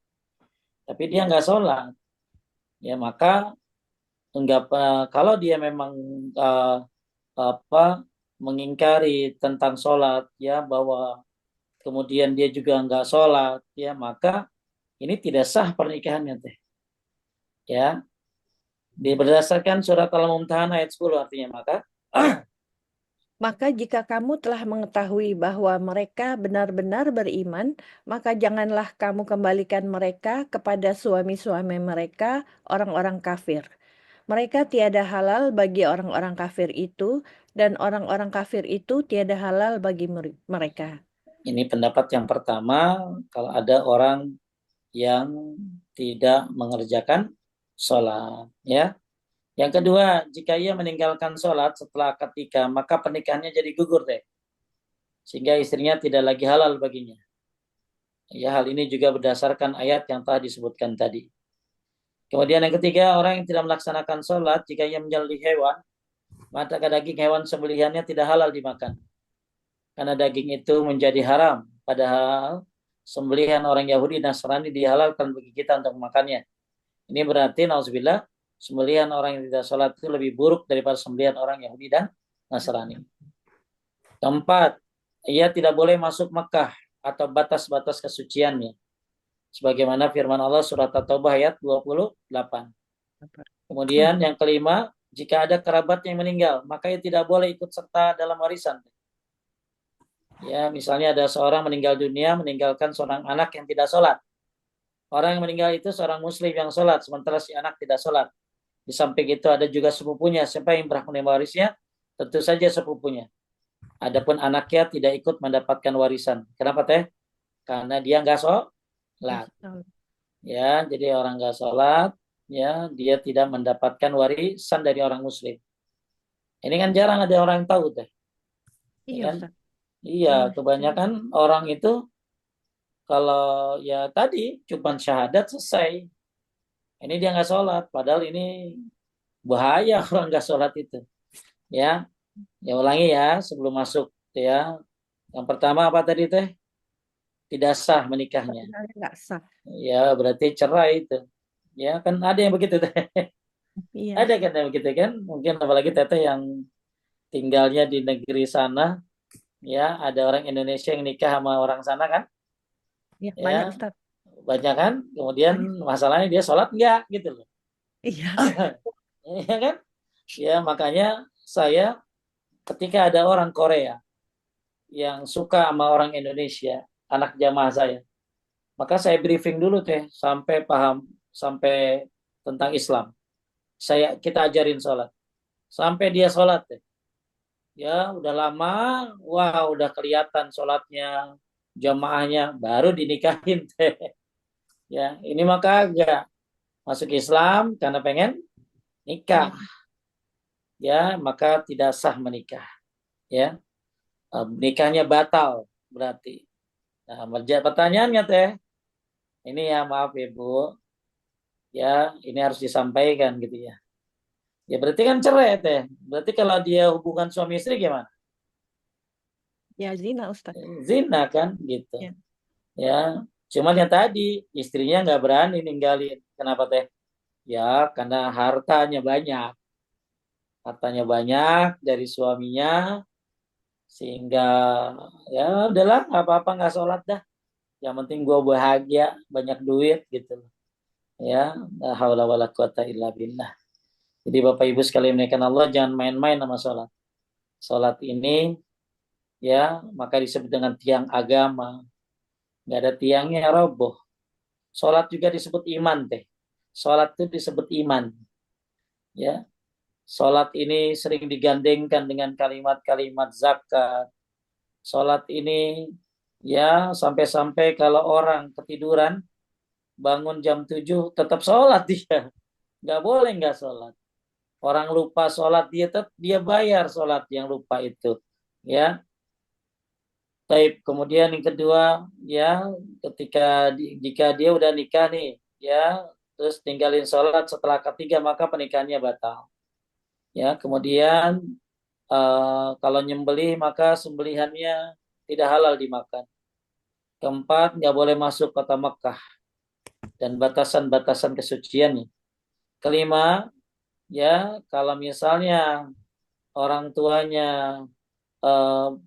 S1: Tapi dia nggak sholat, ya maka enggak kalau dia memang uh, apa mengingkari tentang sholat, ya bahwa kemudian dia juga nggak sholat, ya maka ini tidak sah pernikahannya teh. Ya, berdasarkan surat Al-Mumtahanah ayat 10 artinya maka
S2: Maka jika kamu telah mengetahui bahwa mereka benar-benar beriman, maka janganlah kamu kembalikan mereka kepada suami-suami mereka, orang-orang kafir. Mereka tiada halal bagi orang-orang kafir itu, dan orang-orang kafir itu tiada halal bagi mereka.
S1: ini pendapat yang pertama, kalau ada orang yang tidak mengerjakan sholat, ya. Yang kedua, jika ia meninggalkan sholat setelah akad nikah, maka pernikahannya jadi gugur deh, sehingga istrinya tidak lagi halal baginya. Ya, hal ini juga berdasarkan ayat yang telah disebutkan tadi. Kemudian yang ketiga, orang yang tidak melaksanakan sholat, jika ia menyembelih hewan, maka daging hewan sembelihannya tidak halal dimakan. Karena daging itu menjadi haram. Padahal sembelihan orang Yahudi Nasrani dihalalkan bagi kita untuk makannya. Ini berarti, nauzubillah, sembelihan orang yang tidak sholat itu lebih buruk daripada sembelihan orang Yahudi dan Nasrani. Keempat, ia tidak boleh masuk Mekah atau batas-batas kesuciannya. Sebagaimana firman Allah surat At-Taubah ayat 28. Kemudian yang kelima, jika ada kerabat yang meninggal, maka ia tidak boleh ikut serta dalam warisan. Ya, misalnya ada seorang meninggal dunia, meninggalkan seorang anak yang tidak sholat. Orang yang meninggal itu seorang muslim yang sholat, sementara si anak tidak sholat. Di samping itu ada juga sepupunya. Siapa yang berhak menerima warisnya? Tentu saja sepupunya. Adapun anaknya tidak ikut mendapatkan warisan. Kenapa teh? Karena dia nggak sholat. Ya, jadi orang nggak sholat, ya dia tidak mendapatkan warisan dari orang muslim. Ini kan jarang ada orang yang tahu teh.
S2: Iya,
S1: Kan?
S2: Ustaz.
S1: Iya, kebanyakan orang itu kalau ya tadi cuma syahadat selesai. Ini dia nggak sholat, padahal ini bahaya orang nggak sholat itu. Ya, ya ulangi ya sebelum masuk ya. Yang pertama apa tadi teh? Tidak sah menikahnya.
S2: Nggak sah.
S1: Ya berarti cerai itu. Ya kan ada yang begitu teh.
S2: Iya.
S1: Ada kan yang begitu kan? Mungkin apalagi teteh yang tinggalnya di negeri sana, ya ada orang Indonesia yang nikah sama orang sana kan?
S2: Iya, banyak
S1: Ya
S2: Ustaz.
S1: banyak kan? Kemudian
S2: Banyak.
S1: masalahnya dia sholat enggak gitu loh.
S2: Iya.
S1: Ya kan? Ya makanya saya ketika ada orang Korea yang suka sama orang Indonesia, anak jamaah saya, maka saya briefing dulu teh sampai paham sampai tentang Islam. kita ajarin sholat. Sampai dia sholat deh. Ya udah lama, wah udah kelihatan sholatnya, jamaahnya, baru dinikahin teh. Ya, ini maka agak masuk Islam karena pengen nikah.
S2: Iya.
S1: Ya, maka tidak sah menikah. Ya, nikahnya batal berarti. Nah, pertanyaannya teh, ini ya maaf Ibu, ya ini harus disampaikan gitu ya. Ya berarti kan cerai teh. Berarti kalau dia hubungan suami istri gimana?
S2: Ya zina Ustaz.
S1: Zina kan gitu.
S2: Ya.
S1: Ya, cuman yang tadi istrinya nggak berani ninggalin. Kenapa teh? Ya karena hartanya banyak dari suaminya, sehingga ya udahlah nggak apa-apa nggak sholat dah. Yang penting gue bahagia, banyak duit gitu. Ya, la haula wala quwata illa billah. Jadi Bapak Ibu sekalian menaikkan Allah, jangan main-main sama sholat. Sholat ini ya maka disebut dengan tiang agama. Nggak ada tiangnya roboh. Sholat juga disebut iman teh. Sholat itu disebut iman. Ya, sholat ini sering digandengkan dengan kalimat-kalimat zakat. Sholat ini ya sampai-sampai kalau orang ketiduran bangun jam 7 tetap sholat dia. Nggak boleh nggak sholat. Orang lupa sholat dia tetap dia bayar sholat yang lupa itu. Ya, Taib. Kemudian yang kedua, ya, jika dia udah nikah nih, ya, terus tinggalin sholat setelah ketiga maka pernikahannya batal. Ya, kemudian kalau nyembelih maka sembelihannya tidak halal dimakan. Keempat, nggak boleh masuk kota Mekah dan batasan-batasan kesuciannya. Kelima, ya, kalau misalnya orang tuanya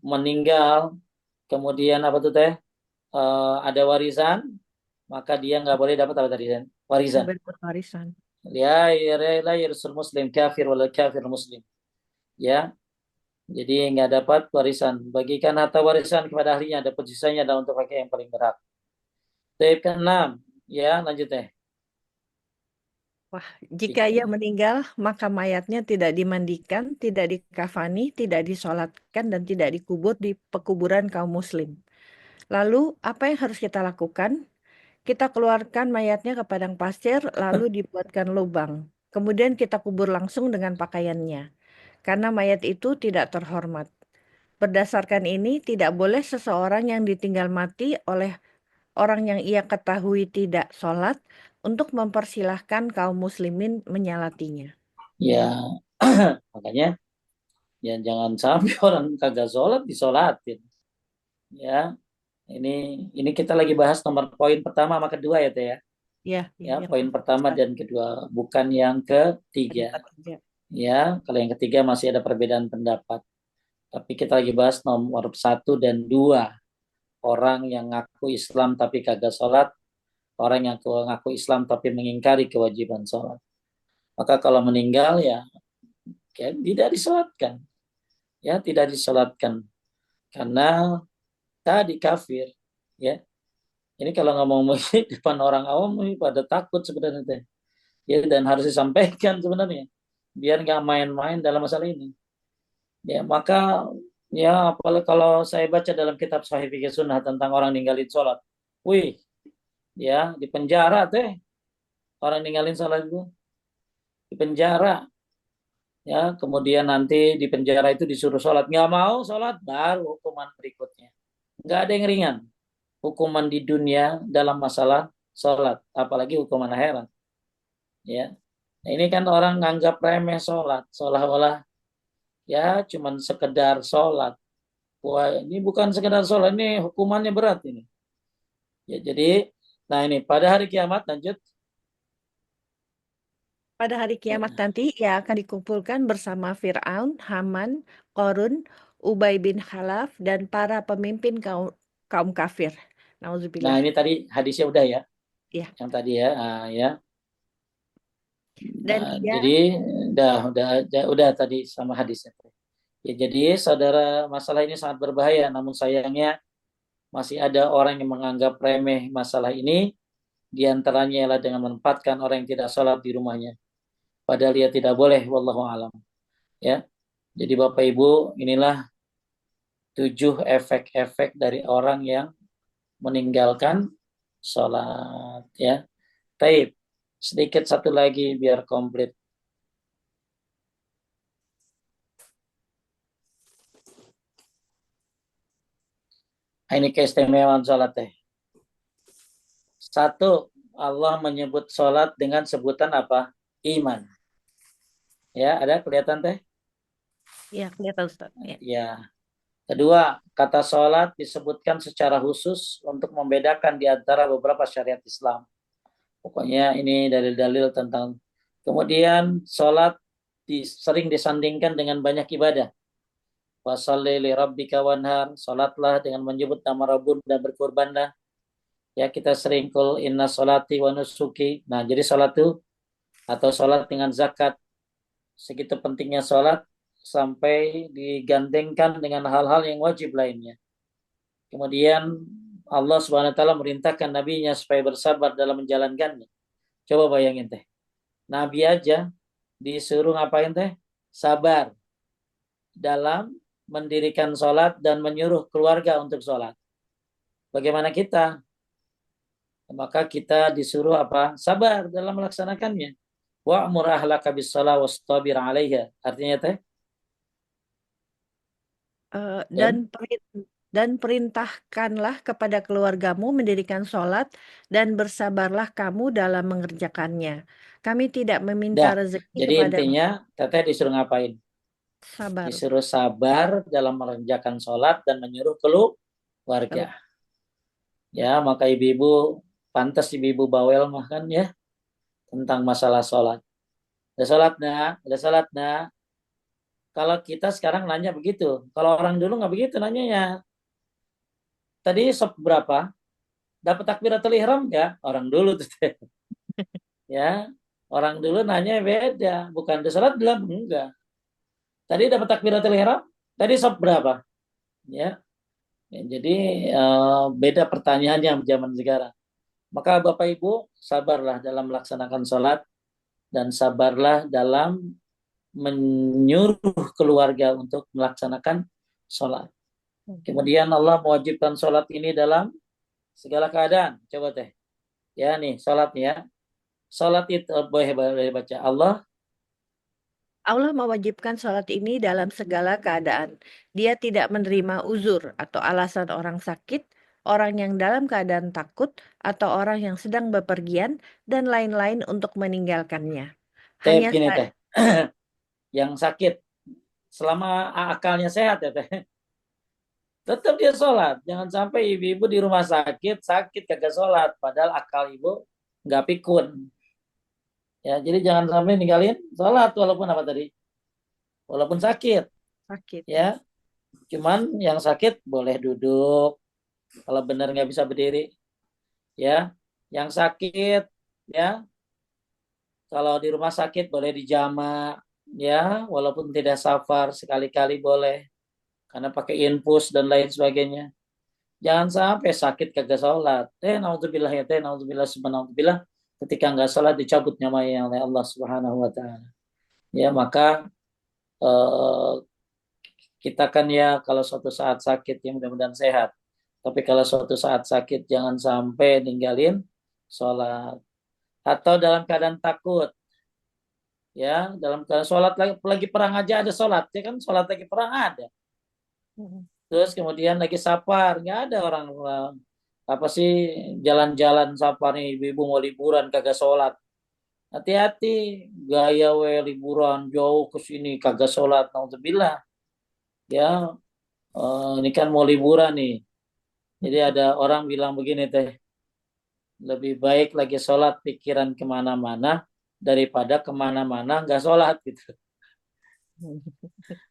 S1: meninggal, kemudian apa tuh teh? Ada warisan, maka dia nggak boleh dapat apa tadi? Warisan.
S2: Sampai berwarisan.
S1: Ya, la yarsul muslim kafir wala kafir muslim. Ya, jadi nggak dapat warisan. Bagikan harta warisan kepada ahlinya, dapat sisanya adalah untuk pakai yang paling berat. Taib keenam, ya lanjut deh.
S2: Wah, jika ia meninggal, maka mayatnya tidak dimandikan, tidak dikafani, tidak disolatkan, dan tidak dikubur di pekuburan kaum muslim. Lalu, apa yang harus kita lakukan? Kita keluarkan mayatnya ke padang pasir, lalu dibuatkan lubang. Kemudian kita kubur langsung dengan pakaiannya, karena mayat itu tidak terhormat. Berdasarkan ini, tidak boleh seseorang yang ditinggal mati oleh orang yang ia ketahui tidak sholat untuk mempersilahkan kaum muslimin menyalatinya.
S1: Ya, makanya ya jangan sampai orang kagak sholat disolatin. Ya, ini ini kita lagi bahas nomor poin pertama sama kedua ya teh ya.
S2: Ya, ya,
S1: Ya,
S2: yang
S1: poin pertama dan kedua, bukan yang ketiga.
S2: ketiga.
S1: Ya, kalau yang ketiga masih ada perbedaan pendapat. Tapi kita lagi bahas nomor 1 dan 2. Orang yang ngaku Islam tapi kagak sholat. Orang yang ngaku Islam tapi mengingkari kewajiban sholat. Maka kalau meninggal ya, tidak disolatkan. Ya, tidak disolatkan. Karena tadi kafir. Ya, ini kalau ngomong di depan orang awam ini pada takut sebenarnya. Ya, dan harus disampaikan sebenarnya. Biar nggak main-main dalam masalah ini. Ya, maka ya apalagi kalau saya baca dalam kitab Sahih Fikih Sunnah tentang orang ninggalin sholat. Wih, ya di penjara teh orang ninggalin sholat itu di penjara. Ya, kemudian nanti di penjara itu disuruh sholat. Nggak mau sholat, baru hukuman berikutnya. Nggak ada yang ringan. Hukuman di dunia dalam masalah sholat. Apalagi hukuman akhirat. Ya, nah, ini kan orang nganggap remeh sholat. Seolah-olah ya cuman sekedar sholat. Wah, ini bukan sekedar sholat, ini hukumannya berat ini. Ya, jadi, nah ini pada hari kiamat lanjut.
S2: Pada hari kiamat
S1: Ya.
S2: nanti ia akan dikumpulkan bersama Fir'aun, Haman, Korun, Ubay bin Khalaf, dan para pemimpin kaum, kaum kafir.
S1: Nah
S2: Nauzubillah.
S1: ini tadi hadisnya udah ya,
S2: Ya.
S1: yang tadi ya, ya.
S2: Dan
S1: Nah,
S2: ia,
S1: jadi udah tadi sama hadisnya. Ya, jadi saudara masalah ini sangat berbahaya, namun sayangnya masih ada orang yang menganggap remeh masalah ini, di antaranya ialah dengan menempatkan orang yang tidak sholat di rumahnya. padahal dia tidak boleh, wallahu alam. Ya, jadi Bapak Ibu, inilah 7 efek-efek dari orang yang meninggalkan sholat. Ya, taib. Sedikit satu lagi biar komplit. Ini keistimewaan sholat teh. Satu, Allah menyebut sholat dengan sebutan apa? Iman. Ya, ada kelihatan teh?
S2: Ya, kelihatan Ustaz. Ya.
S1: Ya. Kedua, kata sholat disebutkan secara khusus untuk membedakan di antara beberapa syariat Islam. Pokoknya ini dalil-dalil tentang. Kemudian sholat sering disandingkan dengan banyak ibadah. Wasalli li rabbika wanhar. Sholatlah dengan menyebut nama Rabbun dan berkurbanlah. Ya, kita sering kul inna sholati wa nusuki. Nah, jadi sholat itu atau sholat dengan zakat. Segitu pentingnya sholat sampai digandengkan dengan hal-hal yang wajib lainnya. Kemudian Allah Subhanahu wa taala merintahkan nabinya supaya bersabar dalam menjalankannya. Coba bayangin teh. Nabi aja disuruh ngapain teh? Sabar dalam mendirikan sholat dan menyuruh keluarga untuk sholat. Bagaimana kita? Maka kita disuruh apa? Sabar dalam melaksanakannya. Wa'mur ahlaka bis-shalah wastabir 'alaiha. Artinya teh,
S2: Dan
S1: dan
S2: perintahkanlah kepada keluargamu mendirikan sholat dan bersabarlah kamu dalam mengerjakannya. Kami tidak meminta
S1: dah.
S2: rezeki
S1: Jadi
S2: kepada
S1: intinya teteh disuruh ngapain?
S2: sabar.
S1: Disuruh sabar dalam mengerjakan sholat dan menyuruh keluarga.
S2: Kalau
S1: Ya, maka ibu-ibu pantas ibu-ibu bawel mah kan ya tentang masalah sholat. Ada sholat nak, ada sholat nak. Kalau kita sekarang nanya begitu, kalau orang dulu nggak begitu nanyanya. Tadi sop berapa? Dapat takbiratul ihram nggak? Orang dulu tuh ya. Orang dulu nanya beda, bukan ada sholat belum? Enggak. Tadi dapat takbiratul ihram? Tadi sop berapa? Ya. Ya, jadi beda pertanyaannya zaman sekarang. Maka Bapak Ibu sabarlah dalam melaksanakan sholat dan sabarlah dalam menyuruh keluarga untuk melaksanakan sholat. Kemudian Allah mewajibkan sholat ini dalam segala keadaan. Coba teh. Ya nih sholatnya. Ya. Sholat itu boleh baca Allah.
S2: Allah mewajibkan sholat ini dalam segala keadaan. Dia tidak menerima uzur atau alasan orang sakit, orang yang dalam keadaan takut, atau orang yang sedang bepergian, dan lain-lain untuk meninggalkannya.
S1: Teh
S2: Hanya
S1: gini teh. Yang sakit. Selama akalnya sehat ya teh. Tetap dia sholat. Jangan sampai ibu-ibu di rumah sakit kagak sholat. Padahal akal ibu nggak pikun. Ya, jadi jangan sampai ninggalin sholat walaupun apa tadi? Walaupun sakit.
S2: sakit.
S1: Ya, cuman yang sakit boleh duduk. Kalau benar nggak bisa berdiri. Ya, yang sakit ya kalau di rumah sakit boleh dijama ya walaupun tidak safar sekali-kali boleh karena pakai infus dan lain sebagainya. Jangan sampai sakit kagak sholat. Naudzubillah ya naudzubillah subhanallah. Ketika nggak sholat dicabut nyamanya oleh Allah Subhanahu wa taala. Ya, maka eh, kita kan ya kalau suatu saat sakit ya mudah-mudahan sehat. Tapi kalau suatu saat sakit jangan sampai ninggalin sholat. Atau dalam keadaan takut. Ya, dalam keadaan sholat lagi perang aja ada sholat. Ya kan sholat lagi perang ada. Terus kemudian lagi safar, nggak ada orang apa sih jalan-jalan safar nih ibu-ibu mau liburan kagak sholat. Hati-hati, gaya we liburan jauh ke sini kagak sholat. Nauzubillah. Ya, ini kan mau liburan nih. Jadi ada orang bilang begini teh, lebih baik lagi sholat pikiran kemana-mana daripada kemana-mana nggak sholat gitu.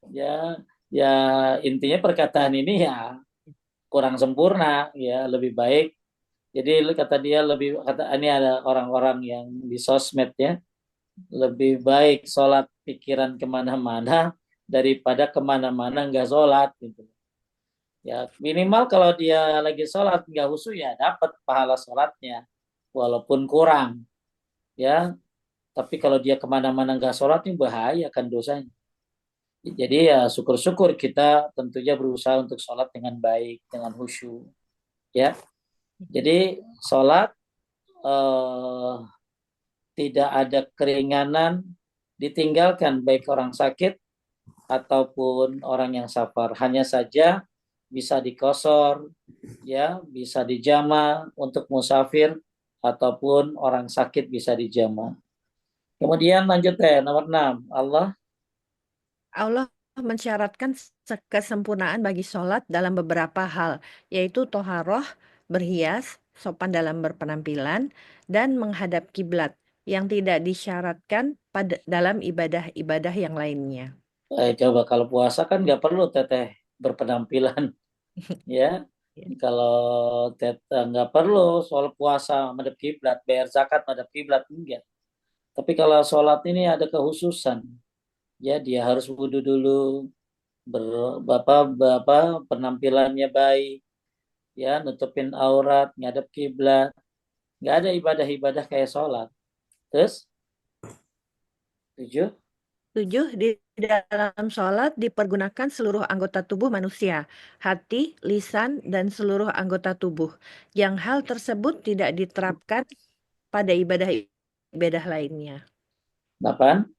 S1: Ya, ya intinya perkataan ini ya kurang sempurna ya lebih baik. Jadi kata dia lebih kata ini ada orang-orang yang di sosmed ya lebih baik sholat pikiran kemana-mana daripada kemana-mana nggak sholat gitu. Ya minimal kalau dia lagi sholat nggak khusyuk ya dapat pahala sholatnya walaupun kurang ya. Tapi kalau dia kemana-mana nggak sholat, ini bahaya kan dosanya. Jadi ya syukur-syukur kita tentunya berusaha untuk sholat dengan baik, dengan khusyuk. Ya, jadi sholat eh, tidak ada keringanan ditinggalkan baik orang sakit ataupun orang yang safar. Hanya saja bisa dikosor, ya, bisa dijama untuk musafir ataupun orang sakit bisa dijama. Kemudian lanjut nomor 6.
S2: Allah mensyaratkan kesempurnaan bagi sholat dalam beberapa hal, yaitu toharoh, berhias, sopan dalam berpenampilan, dan menghadap kiblat, yang tidak disyaratkan dalam ibadah-ibadah yang lainnya.
S1: Coba kalau puasa kan nggak perlu teteh berpenampilan, ya. Kalau teteh nggak perlu soal puasa madhab kiblat, bayar zakat madhab kiblat, enggak. Tapi kalau sholat ini ada kekhususan, ya dia harus wudhu dulu, penampilannya baik, ya, nutupin aurat, ngadep kiblat. Nggak ada ibadah-ibadah kayak sholat. Terus, 7.
S2: 7. Di dalam sholat dipergunakan seluruh anggota tubuh manusia, hati, lisan, dan seluruh anggota tubuh, yang hal tersebut tidak diterapkan pada ibadah-ibadah lainnya.
S1: 8.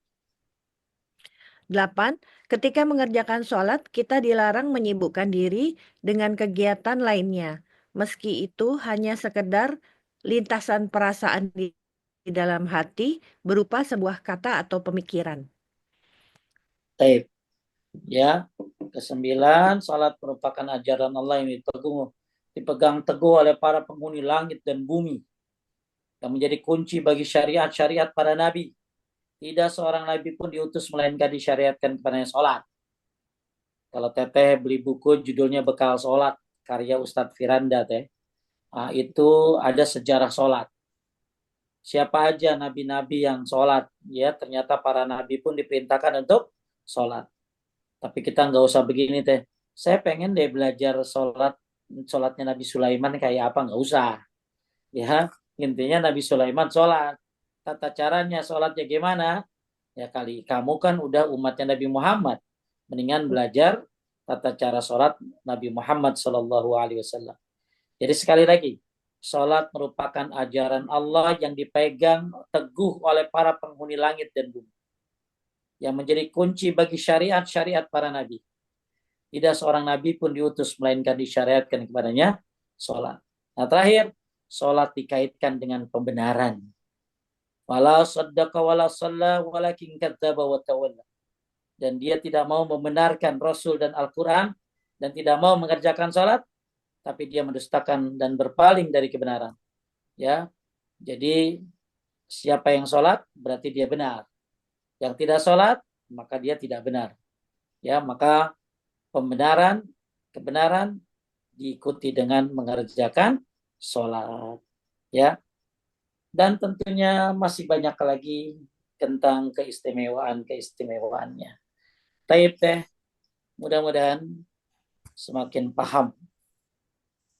S2: 8. Ketika mengerjakan sholat, kita dilarang menyibukkan diri dengan kegiatan lainnya, meski itu hanya sekedar lintasan perasaan di dalam hati berupa sebuah kata atau pemikiran.
S1: Taib. Ya, ke-9, salat merupakan ajaran Allah yang dipegang teguh oleh para penghuni langit dan bumi, yang menjadi kunci bagi syariat-syariat para nabi. Tidak seorang nabi pun diutus melainkan disyariatkan kepadanya sholat. Kalau teteh beli buku judulnya Bekal Sholat, karya Ustadz Firanda teh, itu ada sejarah sholat. Siapa aja nabi-nabi yang sholat, ya ternyata para nabi pun diperintahkan untuk sholat. Tapi kita nggak usah begini teh. Saya pengen deh belajar sholatnya Nabi Sulaiman kayak apa, nggak usah. Ya, intinya Nabi Sulaiman sholat. Tata caranya sholatnya gimana? Ya kali kamu kan udah umatnya Nabi Muhammad, mendingan belajar tata cara sholat Nabi Muhammad Shallallahu Alaihi Wasallam. Jadi sekali lagi, sholat merupakan ajaran Allah yang dipegang teguh oleh para penghuni langit dan bumi, yang menjadi kunci bagi syariat-syariat para nabi. Tidak seorang nabi pun diutus melainkan disyariatkan kepadanya sholat. Nah terakhir, sholat dikaitkan dengan pembenaran. Wala saddaqa wala salla walakin kadzdzaba wa tawalla. Dan dia tidak mau membenarkan Rasul dan Al-Quran dan tidak mau mengerjakan sholat, tapi dia mendustakan dan berpaling dari kebenaran. Ya, jadi siapa yang sholat berarti dia benar. Yang tidak sholat maka dia tidak benar. Ya, maka kebenaran diikuti dengan mengerjakan sholat. Ya, dan tentunya masih banyak lagi tentang keistimewaan-keistimewaannya. Taib teh, mudah-mudahan semakin paham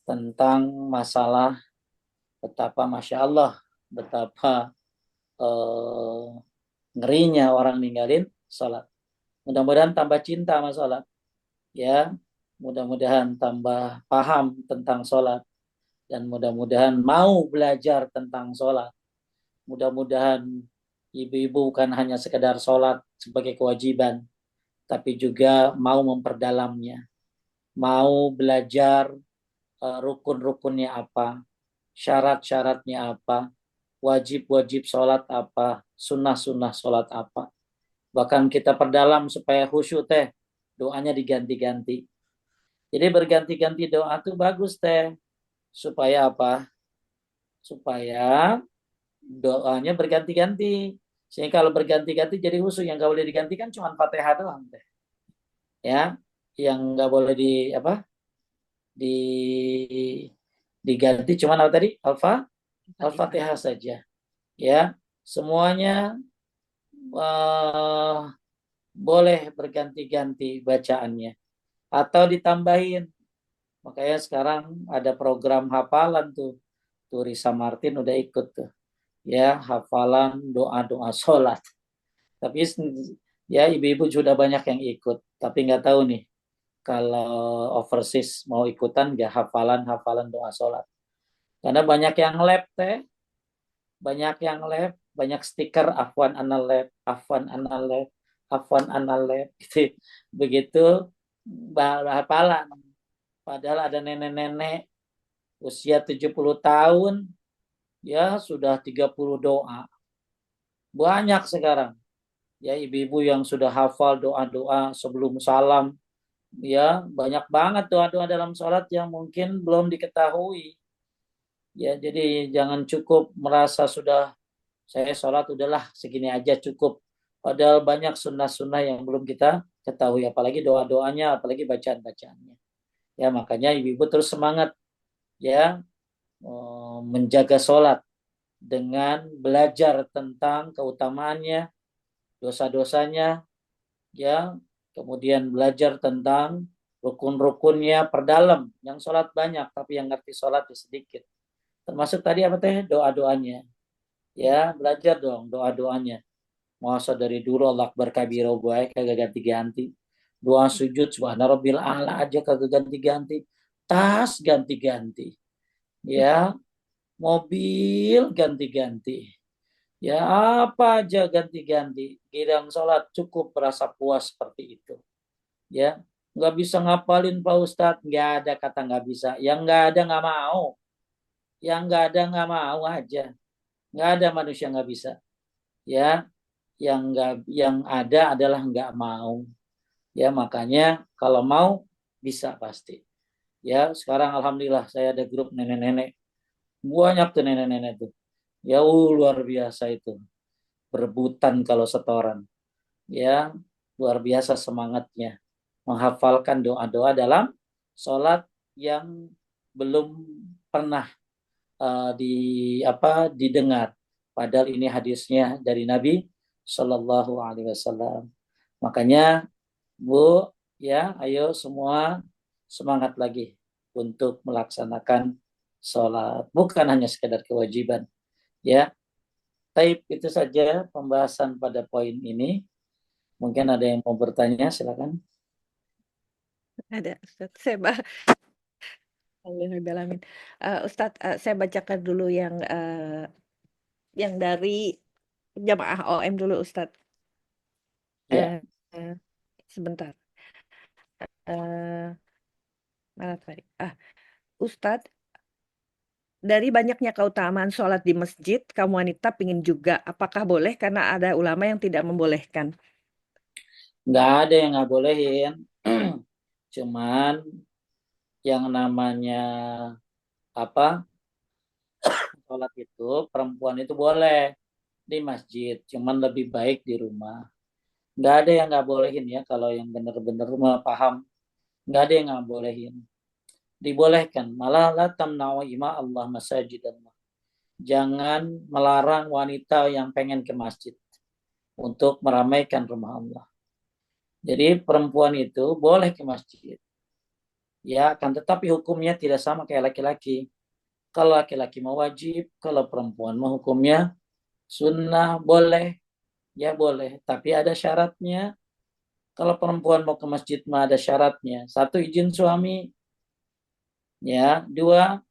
S1: tentang masalah betapa Masya Allah, betapa eh, ngerinya orang ninggalin sholat. Mudah-mudahan tambah cinta sama sholat. Ya, mudah-mudahan tambah paham tentang sholat. Dan mudah-mudahan mau belajar tentang sholat. Mudah-mudahan ibu-ibu bukan hanya sekedar sholat sebagai kewajiban, tapi juga mau memperdalamnya. Mau belajar rukun-rukunnya apa, syarat-syaratnya apa, wajib-wajib sholat apa, sunnah-sunnah sholat apa. Bahkan kita perdalam supaya khusyuk teh, doanya diganti-ganti. Jadi berganti-ganti doa itu bagus teh. Supaya apa? Supaya doanya berganti-ganti. Sehingga kalau berganti-ganti jadi khusyuk, yang nggak boleh digantikan cuma Fatihah doang teh. Ya, yang nggak boleh di diganti cuma apa tadi? Al-Fatihah saja. Ya, semuanya uh, boleh berganti-ganti bacaannya atau ditambahin. Makanya sekarang ada program hafalan tuh. Risa Martin udah ikut tuh. ya hafalan doa-doa sholat. Tapi ya ibu-ibu sudah banyak yang ikut, tapi nggak tahu nih kalau overseas mau ikutan nggak hafalan doa sholat. Karena banyak yang lab teh, banyak stiker Afwan Analab, Afwan Analab gitu. Begitu hafalan. Padahal ada nenek-nenek usia 70 tahun, ya sudah 30 doa. Banyak sekarang. Ya ibu-ibu yang sudah hafal doa-doa sebelum salam. Ya banyak banget doa-doa dalam sholat yang mungkin belum diketahui. Ya jadi jangan cukup merasa sudah saya sholat udahlah segini aja cukup. Padahal banyak sunnah-sunnah yang belum kita ketahui. Apalagi doa-doanya, apalagi bacaan-bacaannya. Ya makanya ibu-ibu terus semangat ya menjaga sholat dengan belajar tentang keutamaannya, dosa-dosanya, ya, kemudian belajar tentang rukun-rukunnya, perdalam. Yang sholat banyak, tapi yang ngerti sholat sedikit. Termasuk tadi apa teh doa-doanya, ya belajar dong doa-doanya. Masa dari dulu Allah Akbar kabiro gue kagak ganti-ganti. Doa sujud subhana rabbil a'la aja kagak ganti-ganti. Tas ganti-ganti. Ya, mobil ganti-ganti. Ya apa aja ganti-ganti. Giliran sholat cukup merasa puas seperti itu. Ya, nggak bisa ngapalin Pak Ustadz. Nggak ada kata nggak bisa. Yang nggak ada nggak mau. Yang nggak ada nggak mau aja. Nggak ada manusia nggak bisa. Ya, yang ada adalah nggak mau. Ya makanya kalau mau bisa pasti. Ya sekarang alhamdulillah saya ada grup nenek-nenek. Banyak tuh nenek-nenek tuh. Ya luar biasa itu. Berebutan kalau setoran. Ya luar biasa semangatnya menghafalkan doa-doa dalam sholat yang belum pernah di didengar. Padahal ini hadisnya dari Nabi Shallallahu Alaihi Wasallam. Makanya Bu, ya, ayo semua semangat lagi untuk melaksanakan sholat. Bukan hanya sekedar kewajiban, ya. Taib itu saja pembahasan pada poin ini. Mungkin ada yang mau bertanya, silakan.
S2: Ada, Ustaz. Alhamdulillahirrahmanirrahim. Ustadz, saya bacakan dulu yang dari jamaah OM dulu, Ustadz.
S1: Ya,
S2: Eh, eh, Sebentar. Eh, Mana tadi? Ustadz, dari banyaknya keutamaan sholat di masjid, kaum wanita pingin juga. Apakah boleh? Karena ada ulama yang tidak membolehkan.
S1: nggak ada yang nggak bolehin. Cuman yang namanya apa sholat itu perempuan itu boleh di masjid, cuman lebih baik di rumah. Nggak ada yang nggak bolehin ya kalau yang benar-benar paham. Nggak ada yang nggak bolehin. Dibolehkan. Malah la tamna'u ima Allah masajid Allah. Jangan melarang wanita yang pengen ke masjid untuk meramaikan rumah Allah. Jadi perempuan itu boleh ke masjid. Ya, akan tetapi hukumnya tidak sama kayak laki-laki. Kalau laki-laki mau wajib, kalau perempuan mau hukumnya sunnah boleh, ya boleh. Tapi ada syaratnya. Kalau perempuan mau ke masjid mah ada syaratnya. Satu, izin suami. Ya, dua,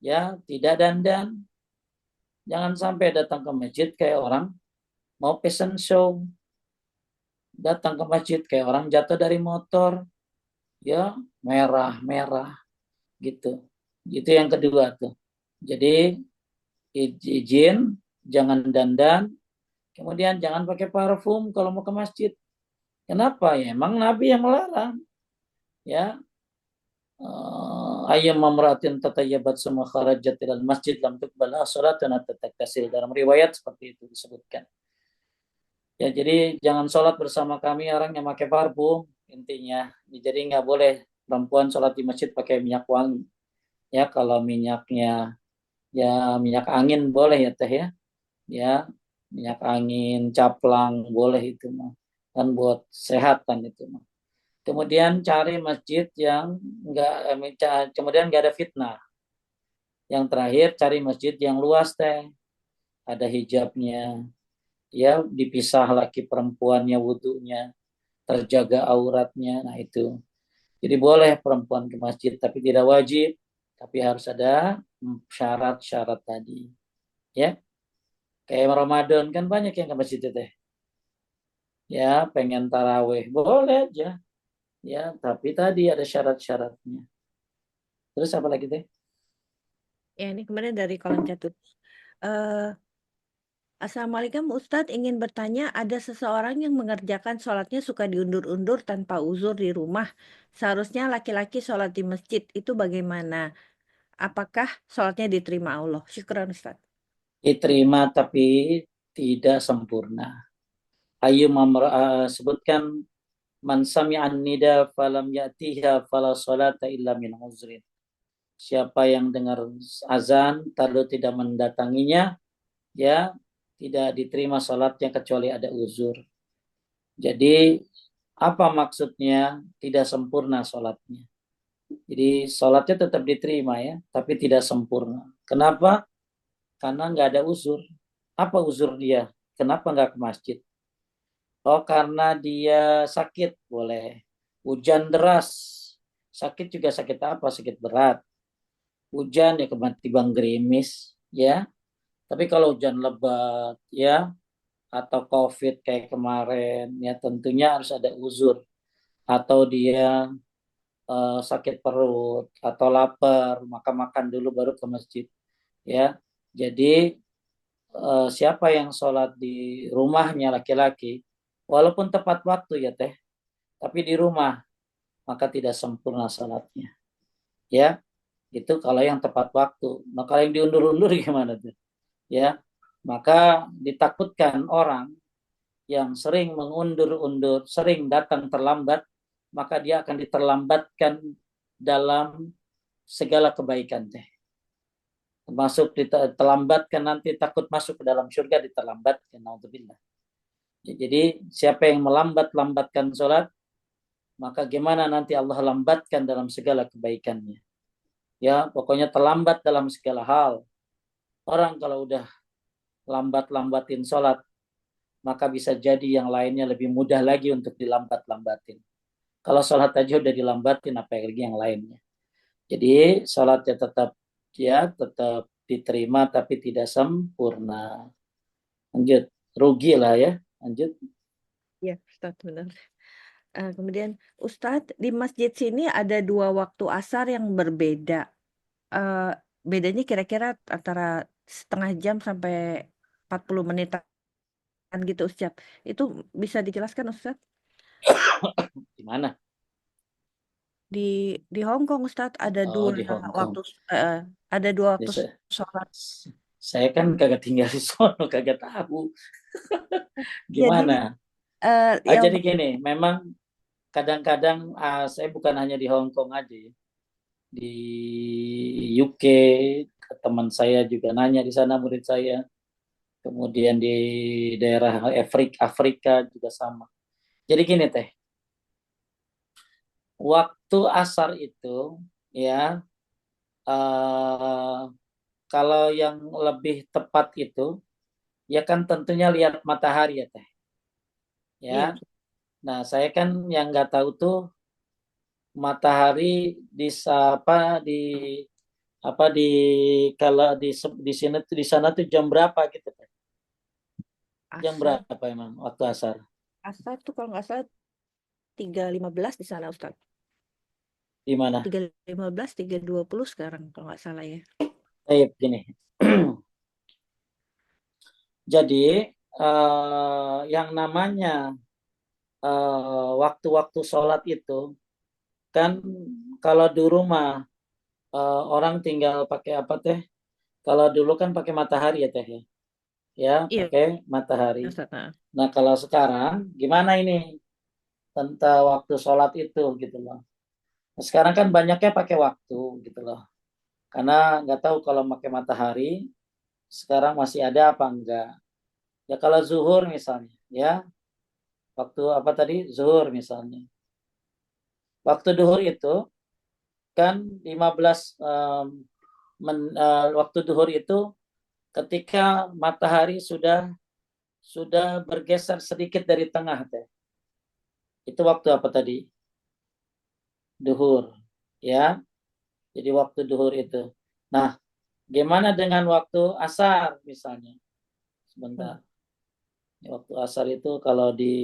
S1: ya tidak dandan. Jangan sampai datang ke masjid kayak orang mau fashion show. Datang ke masjid kayak orang jatuh dari motor. Ya, merah-merah gitu. Itu yang kedua tuh. Jadi izin, jangan dandan. Kemudian jangan pakai parfum kalau mau ke masjid. Kenapa ya? Emang Nabi yang melarang. Ya, ayam mamratin tatayyabat semua kharajat ilal masjid lam tuqbala salatun hatta taktasil. Dalam riwayat seperti itu disebutkan. Ya, jadi jangan sholat bersama kami orang yang pakai parfum intinya. Jadi nggak boleh perempuan sholat di masjid pakai minyak wangi. Ya, kalau minyaknya ya minyak angin boleh ya teh ya. Ya, minyak angin caplang boleh itu mah. Kan buat kesehatan itu mah. Kemudian cari masjid yang kemudian nggak ada fitnah. Yang terakhir cari masjid yang luas teh. ada hijabnya, ya dipisah laki perempuannya wudhunya, terjaga auratnya. Nah itu. Jadi boleh perempuan ke masjid, tapi tidak wajib. Tapi harus ada syarat-syarat tadi. Ya, kayak Ramadan kan banyak yang ke masjid itu. Ya, pengen taraweh boleh aja. Ya, tapi tadi ada syarat-syaratnya. Terus apa lagi teh?
S2: Ya, ini kemudian dari kolom chat. Assalamualaikum Ustadz, ingin bertanya, ada seseorang yang mengerjakan sholatnya suka diundur-undur tanpa uzur di rumah. Seharusnya laki-laki sholat di masjid, itu bagaimana? Apakah sholatnya diterima Allah? Syukran Ustadz.
S1: Diterima tapi tidak sempurna. Ayo sebutkan man sami'an nida falam ya'tiha fala salata illa min uzrin. Siapa yang dengar azan lalu tidak mendatanginya, ya tidak diterima salatnya kecuali ada uzur. Jadi apa maksudnya tidak sempurna salatnya? Jadi salatnya tetap diterima ya, tapi tidak sempurna. Kenapa? Karena nggak ada uzur. Apa uzur dia? Kenapa nggak ke masjid? Oh, karena dia sakit, boleh. Hujan deras. Sakit juga sakit apa? Sakit berat. Hujan ya ketimbang gerimis, ya. Tapi kalau hujan lebat, ya, atau COVID kayak kemarin, ya tentunya harus ada uzur. Atau dia sakit perut atau lapar, maka makan dulu baru ke masjid, ya. Jadi siapa yang sholat di rumahnya laki-laki, walaupun tepat waktu ya teh, tapi di rumah maka tidak sempurna sholatnya. Ya, itu kalau yang tepat waktu. Nah, kalau yang diundur-undur gimana tuh? Ya, maka ditakutkan orang yang sering mengundur-undur, sering datang terlambat, maka dia akan diterlambatkan dalam segala kebaikan teh. Termasuk diterlambatkan nanti takut masuk ke dalam surga diterlambatkan. Naudzubillah. Jadi siapa yang melambat-lambatkan sholat, maka gimana nanti Allah lambatkan dalam segala kebaikannya. Ya, pokoknya terlambat dalam segala hal. Orang kalau udah lambat-lambatin sholat, maka bisa jadi yang lainnya lebih mudah lagi untuk dilambat-lambatin. Kalau sholat aja udah dilambatin, apa lagi yang lainnya. Jadi sholatnya tetap diterima tapi tidak sempurna. Lanjut, rugi lah ya. Lanjut.
S2: Ya, Ustadz benar. Kemudian Ustadz, di masjid sini ada dua waktu asar yang berbeda. Eh, Bedanya kira-kira antara setengah jam sampai 40 menitan gitu Ustadz. Itu bisa dijelaskan Ustadz?
S1: Di mana?
S2: Di di Hong Kong Ustadz ada
S1: Oh,
S2: dua
S1: di Hong Kong.
S2: waktu eh, ada dua
S1: Jadi
S2: waktu sholat.
S1: saya kan kagak tinggal di sono, kagak tahu
S2: Jadi
S1: gimana.
S2: yang
S1: Jadi gini, memang kadang-kadang saya bukan hanya di Hong Kong aja ya. Di UK, teman saya juga nanya di sana murid saya. Kemudian di daerah Afrika juga sama. Jadi gini teh, waktu asar itu ya eh, kalau yang lebih tepat itu ya kan tentunya lihat matahari ya teh.
S2: iya
S1: Ya, nah saya kan yang nggak tahu tuh matahari di apa di kalau di sini tuh di sana tuh jam berapa gitu teh? Jam
S2: asar
S1: berapa emang waktu asar?
S2: asar tuh kalau nggak salah 3.15 di sana Ustadz.
S1: Di mana?
S2: 3.15 3.20 sekarang kalau nggak salah ya.
S1: Gini. Jadi yang namanya waktu-waktu sholat itu kan kalau di rumah orang tinggal pakai apa teh? Kalau dulu kan pakai matahari ya teh ya, ya
S2: Iya
S1: pakai matahari.
S2: Ustadz. Nah.
S1: Nah kalau sekarang gimana ini tentang waktu sholat itu gitu loh. Nah, sekarang kan banyaknya pakai waktu gitu loh. Karena nggak tahu kalau pakai matahari sekarang masih ada apa enggak. Ya kalau zuhur misalnya, ya waktu apa tadi zuhur misalnya. Waktu duhur itu kan 15 waktu duhur itu ketika matahari sudah bergeser sedikit dari tengah teh. Itu waktu apa tadi? Duhur. Ya. Jadi waktu duhur itu. Nah, gimana dengan waktu asar misalnya? Sebentar. Waktu asar itu kalau di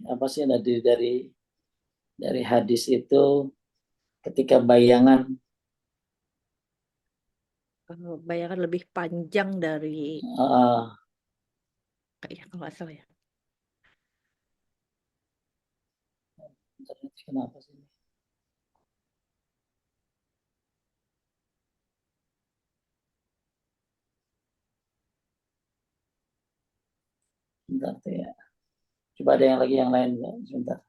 S1: apa sih dari hadis itu ketika bayangan
S2: Bayangan lebih panjang dari
S1: uh,
S2: ya kalau nggak salah ya.
S1: kenapa sih? Bentar tuh ya. Coba ada yang lagi yang lain nggak? Sebentar.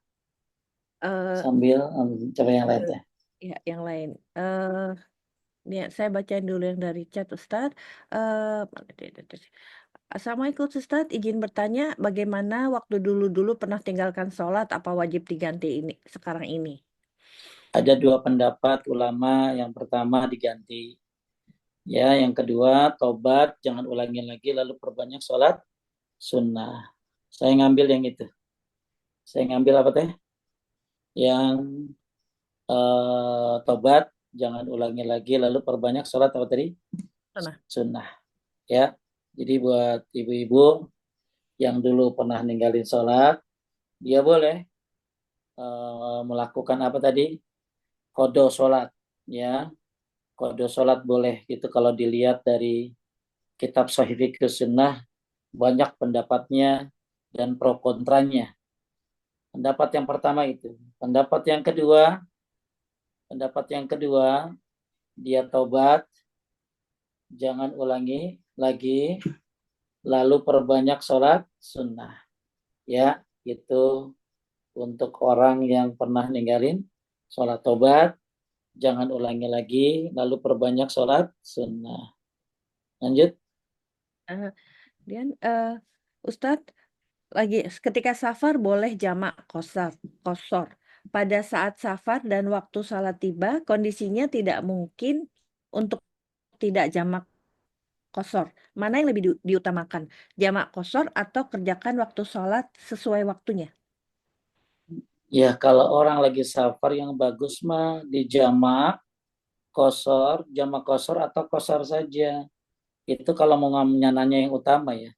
S2: Eh,
S1: Sambil coba yang lain teh.
S2: ya, yang lain. Ya, saya bacain dulu yang dari chat Ustadz. Mana dia? Assalamualaikum Ustadz, izin bertanya bagaimana waktu dulu-dulu pernah tinggalkan sholat apa wajib diganti ini sekarang ini?
S1: Ada dua pendapat ulama. Yang pertama diganti. Ya, yang kedua tobat, jangan ulangi lagi lalu perbanyak sholat sunnah. Saya ngambil yang itu. Saya ngambil apa teh? Yang tobat, jangan ulangi lagi lalu perbanyak sholat apa tadi?
S2: Sana.
S1: Sunnah. Ya. Jadi buat ibu-ibu yang dulu pernah ninggalin sholat, dia boleh melakukan apa tadi? Kodo sholat. Ya. Kodo sholat boleh gitu kalau dilihat dari kitab Sahih Fikih Sunnah banyak pendapatnya dan pro kontranya. Pendapat yang pertama itu. Pendapat yang kedua, dia taubat, jangan ulangi lagi, lalu perbanyak sholat sunnah. Ya, itu untuk orang yang pernah ninggalin sholat taubat, jangan ulangi lagi, lalu perbanyak sholat sunnah. Lanjut.
S2: Eh, Dan Ustadz lagi ketika safar boleh jamak kosor. Pada saat safar dan waktu salat tiba, kondisinya tidak mungkin untuk tidak jamak kosor. Mana yang lebih diutamakan? Jamak kosor atau kerjakan waktu sholat sesuai waktunya?
S1: Ya, kalau orang lagi safar yang bagus mah di jamak kosor atau kosor saja. Itu kalau mau nanya yang utama ya.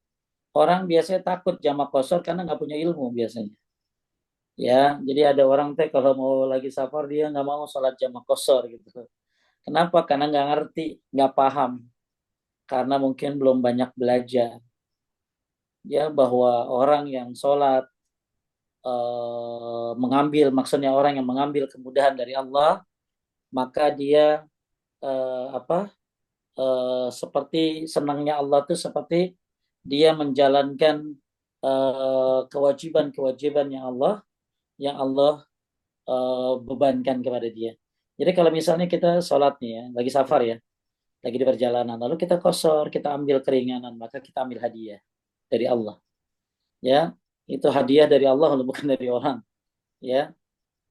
S1: Orang biasanya takut jamak kosor karena nggak punya ilmu biasanya. Ya, jadi ada orang teh kalau mau lagi safar dia nggak mau sholat jamak kosor gitu. Kenapa? Karena nggak ngerti, nggak paham. Karena mungkin belum banyak belajar. Ya, bahwa orang yang sholat maksudnya orang yang mengambil kemudahan dari Allah, maka dia apa? Seperti senangnya Allah itu seperti dia menjalankan kewajiban-kewajiban yang Allah bebankan kepada dia. Jadi kalau misalnya kita sholat nih ya, lagi safar ya, lagi di perjalanan, lalu kita kosor, kita ambil keringanan, maka kita ambil hadiah dari Allah. Ya, itu hadiah dari Allah, bukan dari orang. Ya.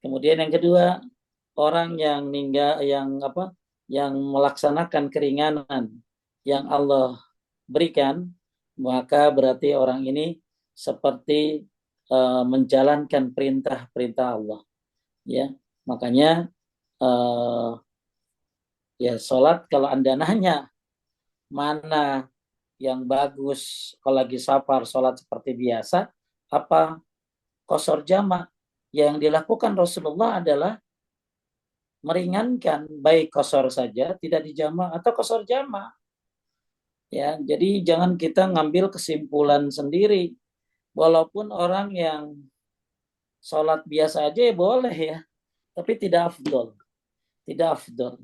S1: Kemudian yang kedua, orang yang yang melaksanakan keringanan yang Allah berikan, maka berarti orang ini seperti menjalankan perintah-perintah Allah. Ya, makanya ya sholat kalau Anda nanya mana yang bagus kalau lagi safar sholat seperti biasa apa qasar jamak, yang dilakukan Rasulullah adalah meringankan baik qasar saja tidak dijamak atau qasar jamak. Ya, jadi jangan kita ngambil kesimpulan sendiri. Walaupun orang yang sholat biasa aja ya boleh ya, tapi tidak afdol. Tidak afdol.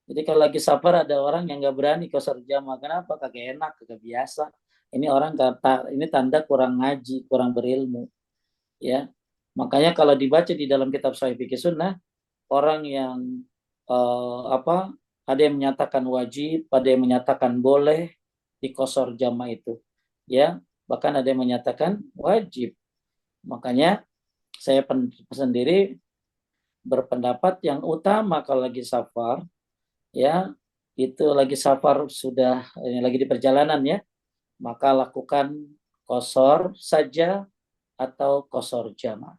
S1: Jadi kalau lagi safar ada orang yang nggak berani qasar jamak. Kenapa? Kagak enak, kagak biasa. Ini orang kata ini tanda kurang ngaji, kurang berilmu. Ya, makanya kalau dibaca di dalam kitab Sahih Fikih Sunnah, orang yang apa ada yang menyatakan wajib, ada yang menyatakan boleh di qasar jamak itu. Ya, bahkan ada yang menyatakan wajib. Makanya saya sendiri berpendapat yang utama kalau lagi safar ya itu lagi safar, sudah lagi di perjalanan ya, maka lakukan qasar saja atau qasar jama'.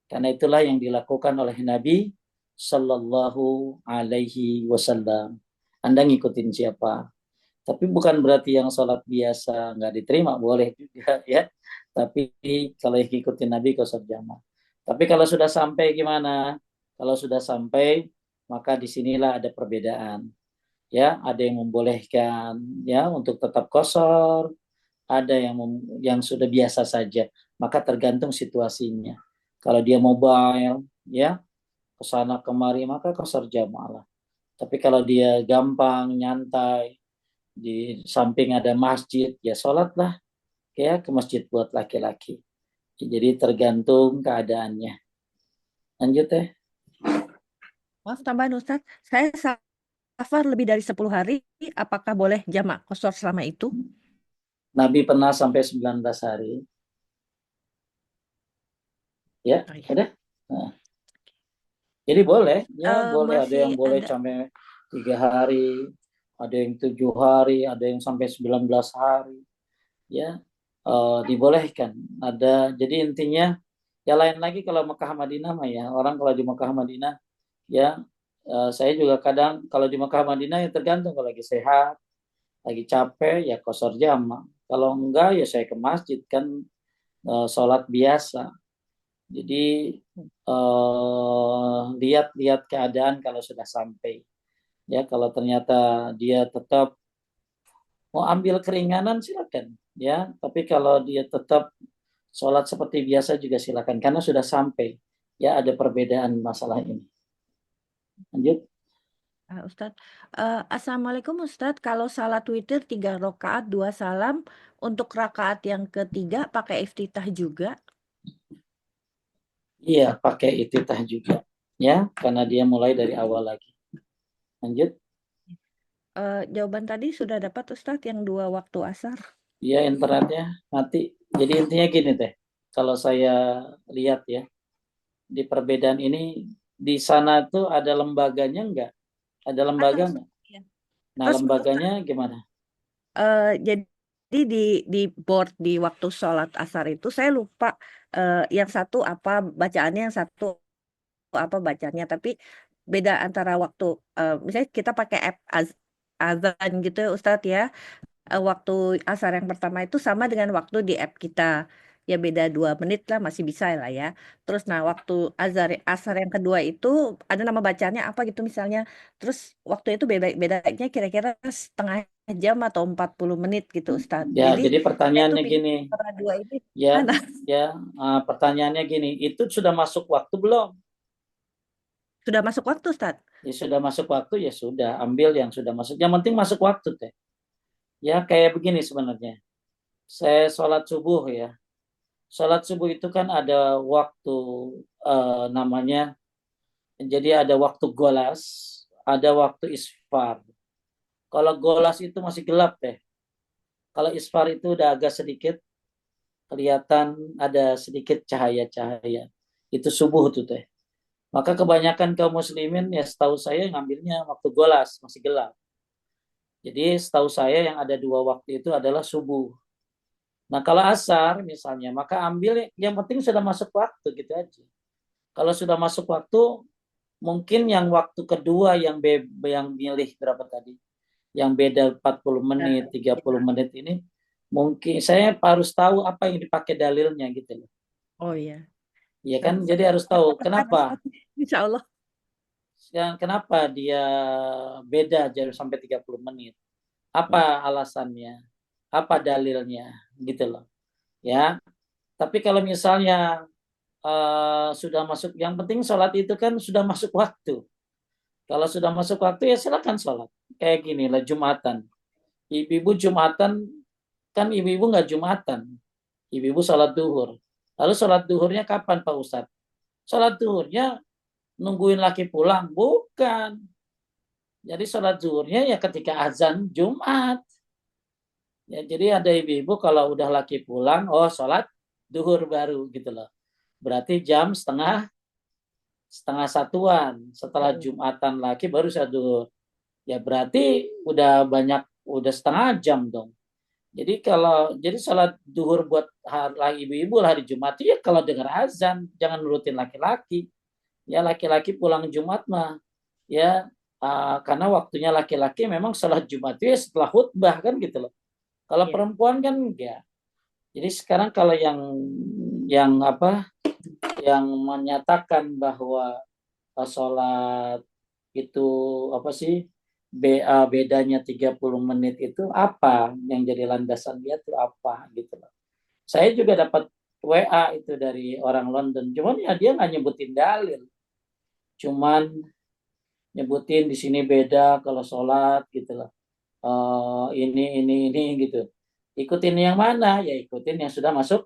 S1: Karena itulah yang dilakukan oleh Nabi Sallallahu Alaihi Wasallam. Anda ngikutin siapa? Tapi bukan berarti yang sholat biasa nggak diterima, boleh juga ya. Tapi kalau yang ngikutin Nabi qasar jama'. Tapi kalau sudah sampai gimana? Kalau sudah sampai, maka disinilah ada perbedaan. Ya, ada yang membolehkan ya untuk tetap qasar, ada yang sudah biasa saja. Maka tergantung situasinya. Kalau dia mobile, ya ke sana kemari, maka qasar jamaah lah. Tapi kalau dia gampang, nyantai, di samping ada masjid, ya sholatlah ya ke masjid buat laki-laki. Jadi tergantung keadaannya. Lanjut ya.
S2: Maaf tambahan Ustadz, saya safar lebih dari 10 hari, apakah boleh jamak kosor selama itu?
S1: Nabi pernah sampai 19 hari. Ya,
S2: Oh, iya.
S1: udah. Nah, jadi boleh, ya boleh. Ada
S2: Masih
S1: yang boleh
S2: ada
S1: sampai 3 hari, ada yang 7 hari, ada yang sampai 19 hari. Ya, dibolehkan. Jadi intinya, ya lain lagi kalau Mekah Madinah mah ya. Orang kalau di Mekah Madinah, ya saya juga kadang kalau di Mekah Madinah ya tergantung, kalau lagi sehat, lagi capek ya qasar jama'. Kalau enggak ya saya ke masjid kan, sholat biasa. Jadi lihat-lihat keadaan kalau sudah sampai. Ya kalau ternyata dia tetap mau ambil keringanan silakan. Ya, tapi kalau dia tetap sholat seperti biasa juga silakan karena sudah sampai. Ya ada perbedaan masalah ini. Lanjut.
S2: Ustadz. Assalamualaikum Ustadz, kalau salat witir 3 rakaat 2 salam, untuk rakaat yang ketiga pakai iftitah juga?
S1: Iya, pakai ititah juga. Ya, karena dia mulai dari awal lagi. Lanjut.
S2: Jawaban tadi sudah dapat Ustadz yang 2 waktu asar.
S1: Iya, internetnya mati. Jadi intinya gini teh. Kalau saya lihat ya, di perbedaan ini, di sana tuh ada lembaganya enggak? Ada
S2: Ada
S1: lembaga
S2: Ustadz.
S1: enggak?
S2: Iya.
S1: Nah,
S2: Terus
S1: lembaganya gimana?
S2: jadi di board di waktu sholat asar itu saya lupa, yang satu apa bacaannya, yang satu apa bacanya, tapi beda antara waktu, misalnya kita pakai app azan gitu ya Ustadz ya. Waktu asar yang pertama itu sama dengan waktu di app kita, ya beda 2 menit lah, masih bisa lah ya. Terus nah waktu asar yang kedua itu ada nama bacanya apa gitu misalnya, terus waktu itu bedanya kira-kira setengah jam atau 40 menit gitu Ustadz.
S1: Ya,
S2: Jadi
S1: jadi
S2: saya tuh
S1: pertanyaannya
S2: bingung
S1: gini.
S2: antara dua ini
S1: Ya,
S2: mana.
S1: ya, pertanyaannya gini. Itu sudah masuk waktu belum?
S2: Sudah masuk waktu Ustadz?
S1: Ya sudah masuk waktu, ya sudah. Ambil yang sudah masuk. Yang penting masuk waktu teh. Ya kayak begini sebenarnya. Saya sholat subuh ya. Sholat subuh itu kan ada waktu, namanya, jadi ada waktu golas, ada waktu isfar. Kalau golas itu masih gelap deh. Kalau isfar itu udah agak sedikit kelihatan, ada sedikit cahaya-cahaya. Itu subuh tuh teh. Maka kebanyakan kaum muslimin ya setahu saya ngambilnya waktu golas, masih gelap. Jadi setahu saya yang ada 2 waktu itu adalah subuh. Nah kalau asar misalnya, maka ambil yang penting sudah masuk waktu gitu aja. Kalau sudah masuk waktu, mungkin yang waktu kedua yang milih berapa tadi? Yang beda 40
S2: Ya,
S1: menit, 30
S2: kita.
S1: menit ini, mungkin saya harus tahu apa yang dipakai dalilnya gitu loh.
S2: Oh iya.
S1: Ya kan,
S2: Dan
S1: jadi
S2: saya
S1: harus tahu
S2: tekan
S1: kenapa.
S2: Ustadz. Insya Allah.
S1: Kenapa dia beda jam sampai 30 menit. Apa alasannya? Apa dalilnya? Gitu loh. Ya. Tapi kalau misalnya sudah masuk, yang penting sholat itu kan sudah masuk waktu. Kalau sudah masuk waktu ya silakan sholat. Kayak gini lah Jumatan. Ibu-ibu Jumatan, kan ibu-ibu nggak Jumatan. Ibu-ibu sholat duhur. Lalu sholat duhurnya kapan Pak Ustadz? Sholat duhurnya nungguin laki pulang? Bukan. Jadi sholat duhurnya ya ketika azan Jumat. Ya, jadi ada ibu-ibu kalau udah laki pulang, oh sholat duhur baru gitu loh. Berarti jam setengah setengah satuan setelah Jumatan lagi baru saya duhur. Ya berarti udah setengah jam dong. Jadi sholat duhur buat hari ibu-ibu hari Jumat ya kalau dengar azan, jangan nurutin laki-laki. Ya laki-laki pulang Jumat mah ya karena waktunya laki-laki memang sholat Jumat itu ya setelah khutbah kan gitu loh. Kalau
S2: Iya.
S1: perempuan kan enggak. Jadi sekarang kalau yang apa yang menyatakan bahwa sholat itu apa sih bedanya 30 menit itu apa yang jadi landasan dia tuh apa gitu loh. Saya juga dapat WA itu dari orang London, cuman ya dia nggak nyebutin dalil, cuman nyebutin di sini beda kalau sholat gitu loh. Ini gitu. Ikutin yang mana? Ya ikutin yang sudah masuk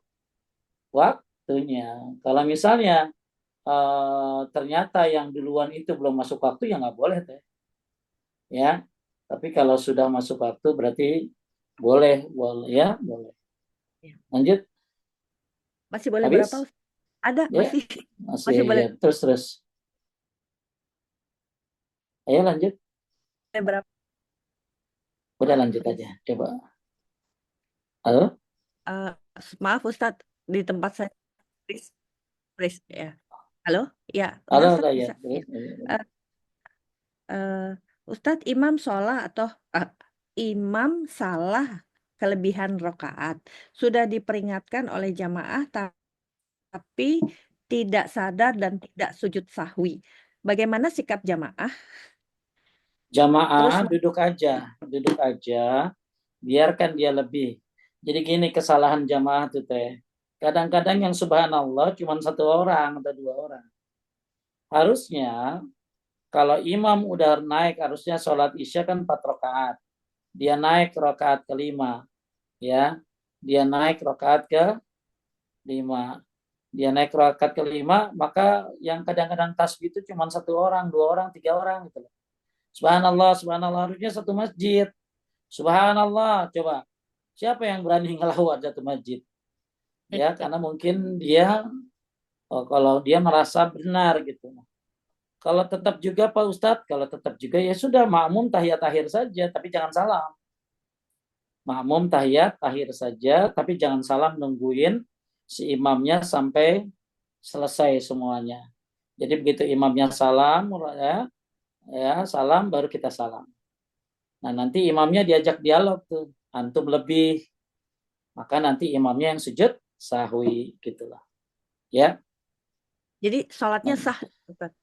S1: waktunya. Kalau misalnya ternyata yang duluan itu belum masuk waktu ya nggak boleh teh. Ya. Tapi kalau sudah masuk waktu berarti boleh, boleh ya, boleh.
S2: Iya.
S1: Lanjut,
S2: Masih boleh berapa,
S1: habis?
S2: Ustaz? Ada,
S1: Ya,
S2: masih
S1: masih
S2: masih boleh
S1: ya. Terus. Ayo lanjut.
S2: berapa?
S1: Udah lanjut aja. Coba. Halo?
S2: Eh, maaf Ustadz, di tempat saya, please, please, ya. Halo? Ya, udah
S1: Halo,
S2: Ustadz
S1: ya.
S2: bisa. Ya.
S1: Terus.
S2: Eh, eh, Ustadz, imam sholat atau imam salah kelebihan rokaat sudah diperingatkan oleh jamaah tapi tidak sadar dan tidak sujud sahwi. Bagaimana sikap jamaah? Terus,
S1: Jamaah duduk aja, biarkan dia lebih. Jadi gini kesalahan jamaah tuh teh. Kadang-kadang yang subhanallah cuma satu orang atau dua orang. Harusnya kalau imam udah naik, harusnya sholat isya kan 4 rakaat. Dia naik rakaat kelima, ya. Dia naik rakaat kelima. Dia naik rakaat kelima, maka yang kadang-kadang tasbih itu cuma satu orang, dua orang, tiga orang gitu. Subhanallah, subhanallah harusnya satu masjid. Subhanallah, coba. Siapa yang berani ngelawan satu masjid? Ya, karena mungkin dia kalau dia merasa benar gitu. Kalau tetap juga Pak Ustadz, kalau tetap juga ya sudah makmum tahiyat akhir saja, tapi jangan salam. Makmum tahiyat akhir saja, tapi jangan salam nungguin si imamnya sampai selesai semuanya. Jadi begitu imamnya salam, salam baru kita salam. Nah nanti imamnya diajak dialog tuh, antum lebih, maka nanti imamnya yang sujud sahwi gitulah. Ya,
S2: jadi sholatnya
S1: nah,
S2: sah, Ustadz.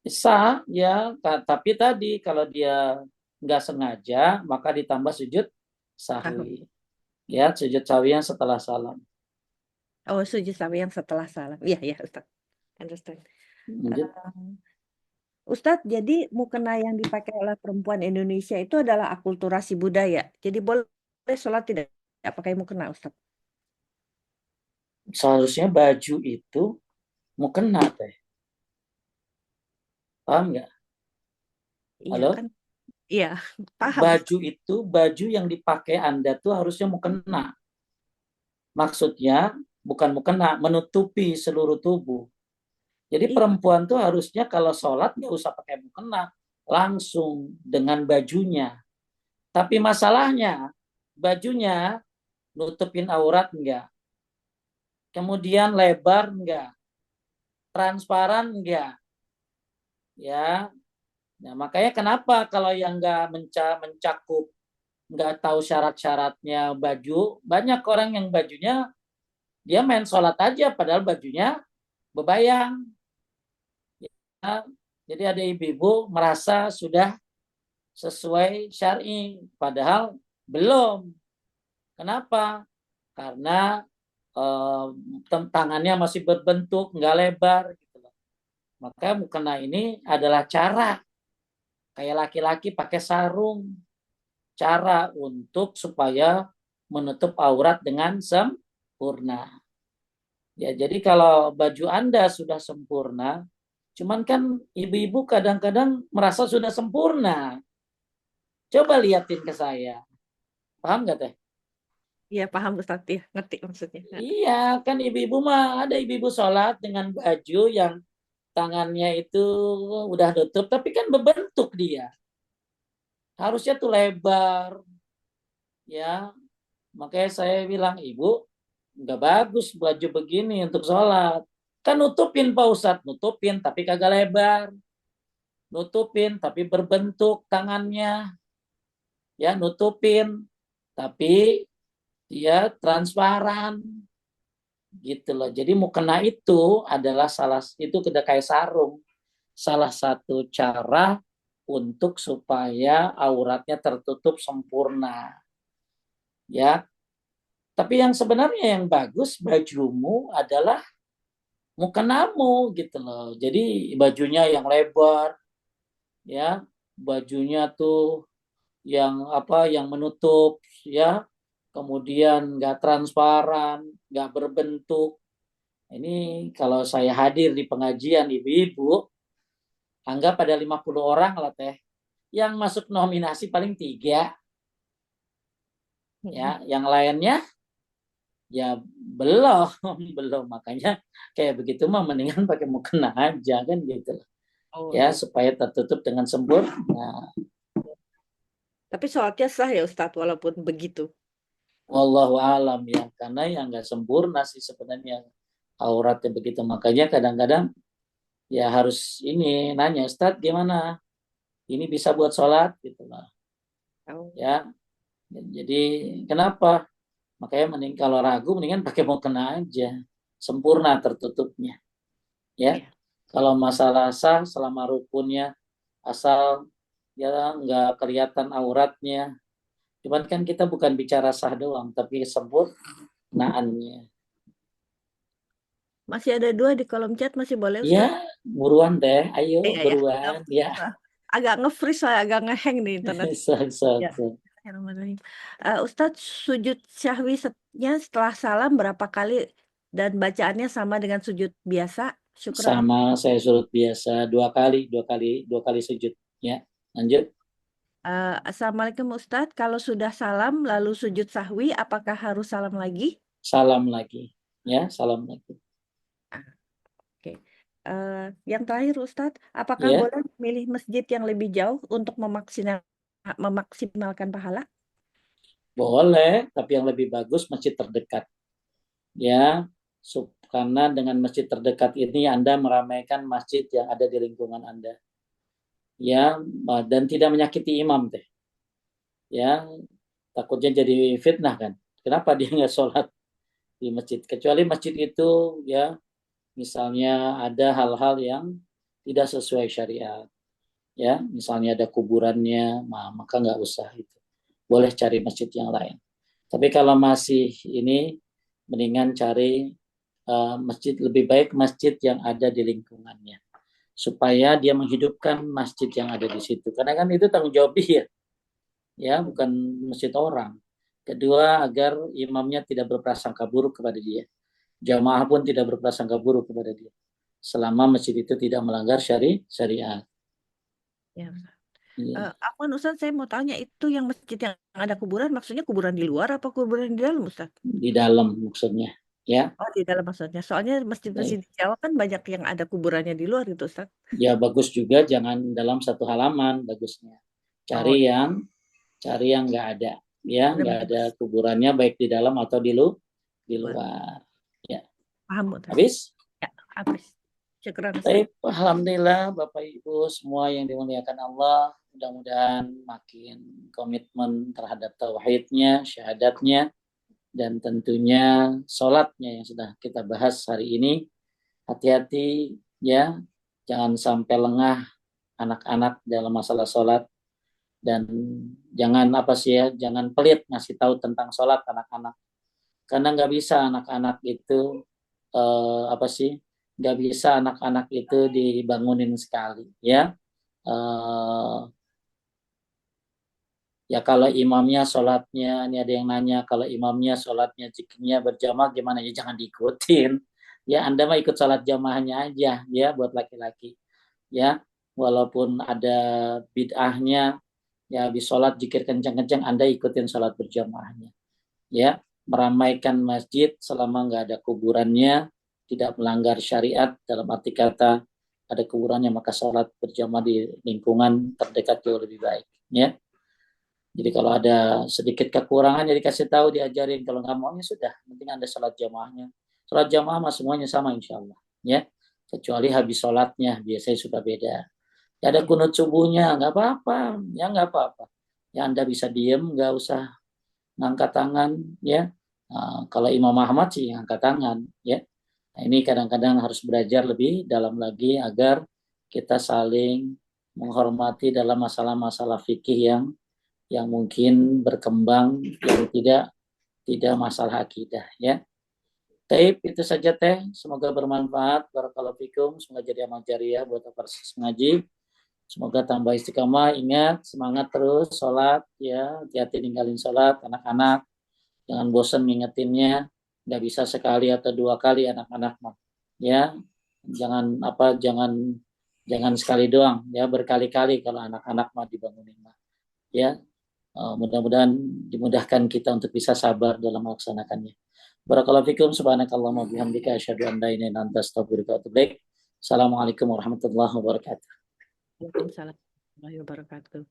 S1: sah ya, tapi tadi kalau dia nggak sengaja maka ditambah sujud
S2: Sahwi.
S1: sahwi. Ya, sujud sahwi yang setelah salam.
S2: Oh, sujud sahwi yang setelah salam. Iya, iya, Ustadz. Understand.
S1: Lanjut.
S2: Eh, Ustadz, jadi mukena yang dipakai oleh perempuan Indonesia itu adalah akulturasi budaya. Jadi boleh sholat tidak pakai mukena, Ustadz?
S1: Seharusnya baju itu mau kena teh. Paham nggak?
S2: Iya
S1: Halo?
S2: kan? Iya, paham,
S1: Baju
S2: Ustadz.
S1: itu baju yang dipakai Anda tuh harusnya mau kena. Maksudnya bukan mau kena, menutupi seluruh tubuh. Jadi
S2: Iya,
S1: perempuan tuh harusnya kalau sholat nggak usah pakai mukena, langsung dengan bajunya. Tapi masalahnya bajunya nutupin aurat enggak, kemudian lebar enggak, transparan enggak, ya. Nah, makanya kenapa kalau yang enggak mencakup, enggak tahu syarat-syaratnya baju, banyak orang yang bajunya dia main sholat aja padahal bajunya bebayang. Ya. Jadi ada ibu-ibu merasa sudah sesuai syar'i, padahal belum. Kenapa? Karena tangannya masih berbentuk, nggak lebar. Gitu loh. Maka mukena ini adalah cara, kayak laki-laki pakai sarung, cara untuk supaya menutup aurat dengan sempurna. Ya, jadi kalau baju Anda sudah sempurna, cuman kan ibu-ibu kadang-kadang merasa sudah sempurna. Coba liatin ke saya. Paham nggak teh?
S2: iya paham, Ustadz. Iya, ngerti maksudnya.
S1: Iya, kan ibu-ibu mah ada ibu-ibu sholat dengan baju yang tangannya itu udah tutup, tapi kan berbentuk dia. Harusnya tuh lebar, ya. Makanya saya bilang, Ibu, nggak bagus baju begini untuk sholat. Kan nutupin Pak Ustadz, nutupin tapi kagak lebar. Nutupin tapi berbentuk tangannya, ya nutupin tapi dia transparan gitu loh. Jadi mukena itu adalah itu udah kayak sarung, salah satu cara untuk supaya auratnya tertutup sempurna, ya. Tapi yang sebenarnya yang bagus bajumu adalah mukenamu gitu loh. Jadi bajunya yang lebar, ya, bajunya tuh yang apa, yang menutup, ya, kemudian nggak transparan, nggak berbentuk. Ini kalau saya hadir di pengajian ibu-ibu, anggap ada 50 orang lah teh, yang masuk nominasi paling 3, ya, yang lainnya ya belum. Belum, makanya kayak begitu mah mendingan pakai mukena aja kan gitu,
S2: Oh
S1: ya,
S2: gitu.
S1: supaya tertutup dengan sempurna.
S2: Tapi sholatnya sah ya Ustadz walaupun begitu.
S1: Wallahu alam, ya, karena yang nggak sempurna sih sebenarnya auratnya begitu. Makanya kadang-kadang ya harus ini nanya, Ustadz gimana? Ini bisa buat sholat gitu lah,
S2: Oh,
S1: ya. Jadi kenapa? Makanya mending kalau ragu mendingan pakai mukena aja, sempurna tertutupnya, ya.
S2: iya.
S1: Kalau masalah sah selama rukunnya, asal ya nggak kelihatan auratnya. Cuman kan kita bukan bicara sah doang, tapi sempurnaannya.
S2: Masih ada 2 di kolom chat, masih boleh
S1: Ya,
S2: Ustadz?
S1: buruan deh, ayo
S2: Iya ya.
S1: buruan, ya.
S2: Agak nge-freeze saya, agak ngehang nih internet.
S1: Sok, sok,
S2: Ya.
S1: sok.
S2: Bismillahirrahmanirrahim. Ustadz, sujud syahwi-nya setelah salam berapa kali dan bacaannya sama dengan sujud biasa? Syukron.
S1: Sama saya surut biasa 2 kali, 2 kali, 2 kali sujud. Ya, lanjut.
S2: Assalamualaikum Ustadz, kalau sudah salam lalu sujud sahwi, apakah harus salam lagi?
S1: Salam lagi, ya, salam lagi.
S2: Ah, oke. Yang terakhir Ustadz, apakah
S1: Ya,
S2: boleh memilih masjid yang lebih jauh untuk memaksimalkan pahala?
S1: boleh, tapi yang lebih bagus masjid terdekat. Ya, karena dengan masjid terdekat ini Anda meramaikan masjid yang ada di lingkungan Anda. Ya, dan tidak menyakiti imam teh. Ya, takutnya jadi fitnah kan. Kenapa dia nggak sholat di masjid? Kecuali masjid itu, ya, misalnya ada hal-hal yang tidak sesuai syariat, ya, misalnya ada kuburannya, maka nggak usah itu. Boleh cari masjid yang lain. Tapi kalau masih ini, mendingan cari masjid, lebih baik masjid yang ada di lingkungannya, supaya dia menghidupkan masjid yang ada di situ. Karena kan itu tanggung jawab dia, ya, bukan masjid orang. Kedua, agar imamnya tidak berprasangka buruk kepada dia. Jamaah pun tidak berprasangka buruk kepada dia, selama masjid itu tidak melanggar syariat.
S2: Ya.
S1: Iya.
S2: Afwan Ustadz, saya mau tanya itu yang masjid yang ada kuburan, maksudnya kuburan di luar apa kuburan di dalam Ustadz?
S1: Di dalam maksudnya, ya.
S2: Oh di dalam maksudnya. Soalnya masjid-masjid di Jawa kan banyak yang ada kuburannya di luar itu Ustadz.
S1: Ya bagus juga, jangan dalam satu halaman, bagusnya
S2: Oh
S1: cari yang nggak ada, ya, nggak
S2: benar-benar
S1: ada kuburannya, baik di dalam atau di
S2: luar.
S1: luar, ya.
S2: Paham Ustadz.
S1: Habis.
S2: Ya, habis. Syukran Ustadz.
S1: Baik, alhamdulillah Bapak Ibu semua yang dimuliakan Allah, mudah-mudahan makin komitmen terhadap tauhidnya, syahadatnya, dan tentunya sholatnya yang sudah kita bahas hari ini. Hati-hati, ya, jangan sampai lengah anak-anak dalam masalah sholat, dan jangan apa sih, ya, jangan pelit ngasih tahu tentang sholat anak-anak, karena nggak bisa anak-anak itu apa sih, nggak bisa anak-anak itu dibangunin sekali, ya. eh, Ya kalau imamnya sholatnya, ini ada yang nanya, kalau imamnya sholatnya zikirnya berjamaah gimana, ya jangan diikutin. Ya Anda mah ikut sholat jamaahnya aja, ya, buat laki-laki. Ya, walaupun ada bid'ahnya, ya habis sholat zikir kencang-kencang, Anda ikutin sholat berjamaahnya. Ya, meramaikan masjid selama nggak ada kuburannya, tidak melanggar syariat, dalam arti kata ada kuburannya, maka sholat berjamaah di lingkungan terdekat jauh lebih baik. Ya. Jadi kalau ada sedikit kekurangan ya dikasih tahu, diajarin. Kalau nggak mau ya sudah, penting Anda sholat jamaahnya. Sholat jamaah mah semuanya sama insya Allah. Ya, kecuali habis sholatnya biasanya suka beda. Ya ada kunut subuhnya, nggak apa-apa. Ya nggak apa-apa. Ya Anda bisa diem, nggak usah ngangkat tangan. Ya, kalau Imam Ahmad sih ngangkat tangan. Ya, nah, ini kadang-kadang harus belajar lebih dalam lagi agar kita saling menghormati dalam masalah-masalah fikih yang mungkin berkembang, yang tidak masalah akidah, ya. Taib itu saja teh, semoga bermanfaat. Barakallahu fikum, semoga jadi amal jariah buat proses ngaji. Semoga tambah istiqamah, ingat semangat terus sholat, ya, hati-hati ninggalin sholat anak-anak, jangan bosan ngingetinnya, nggak bisa sekali atau dua kali anak-anak mah, ya, jangan jangan sekali doang, ya, berkali-kali kalau anak-anak mah dibangunin mah, ya. Mudah-mudahan dimudahkan kita untuk bisa sabar dalam melaksanakannya. Barakallahu fikum, subhanakallahumma bihamdika asyhadu an la ilaha illa anta astaghfiruka wa atubu ilaik. Assalamualaikum warahmatullahi wabarakatuh.
S2: Waalaikumsalam warahmatullahi wabarakatuh.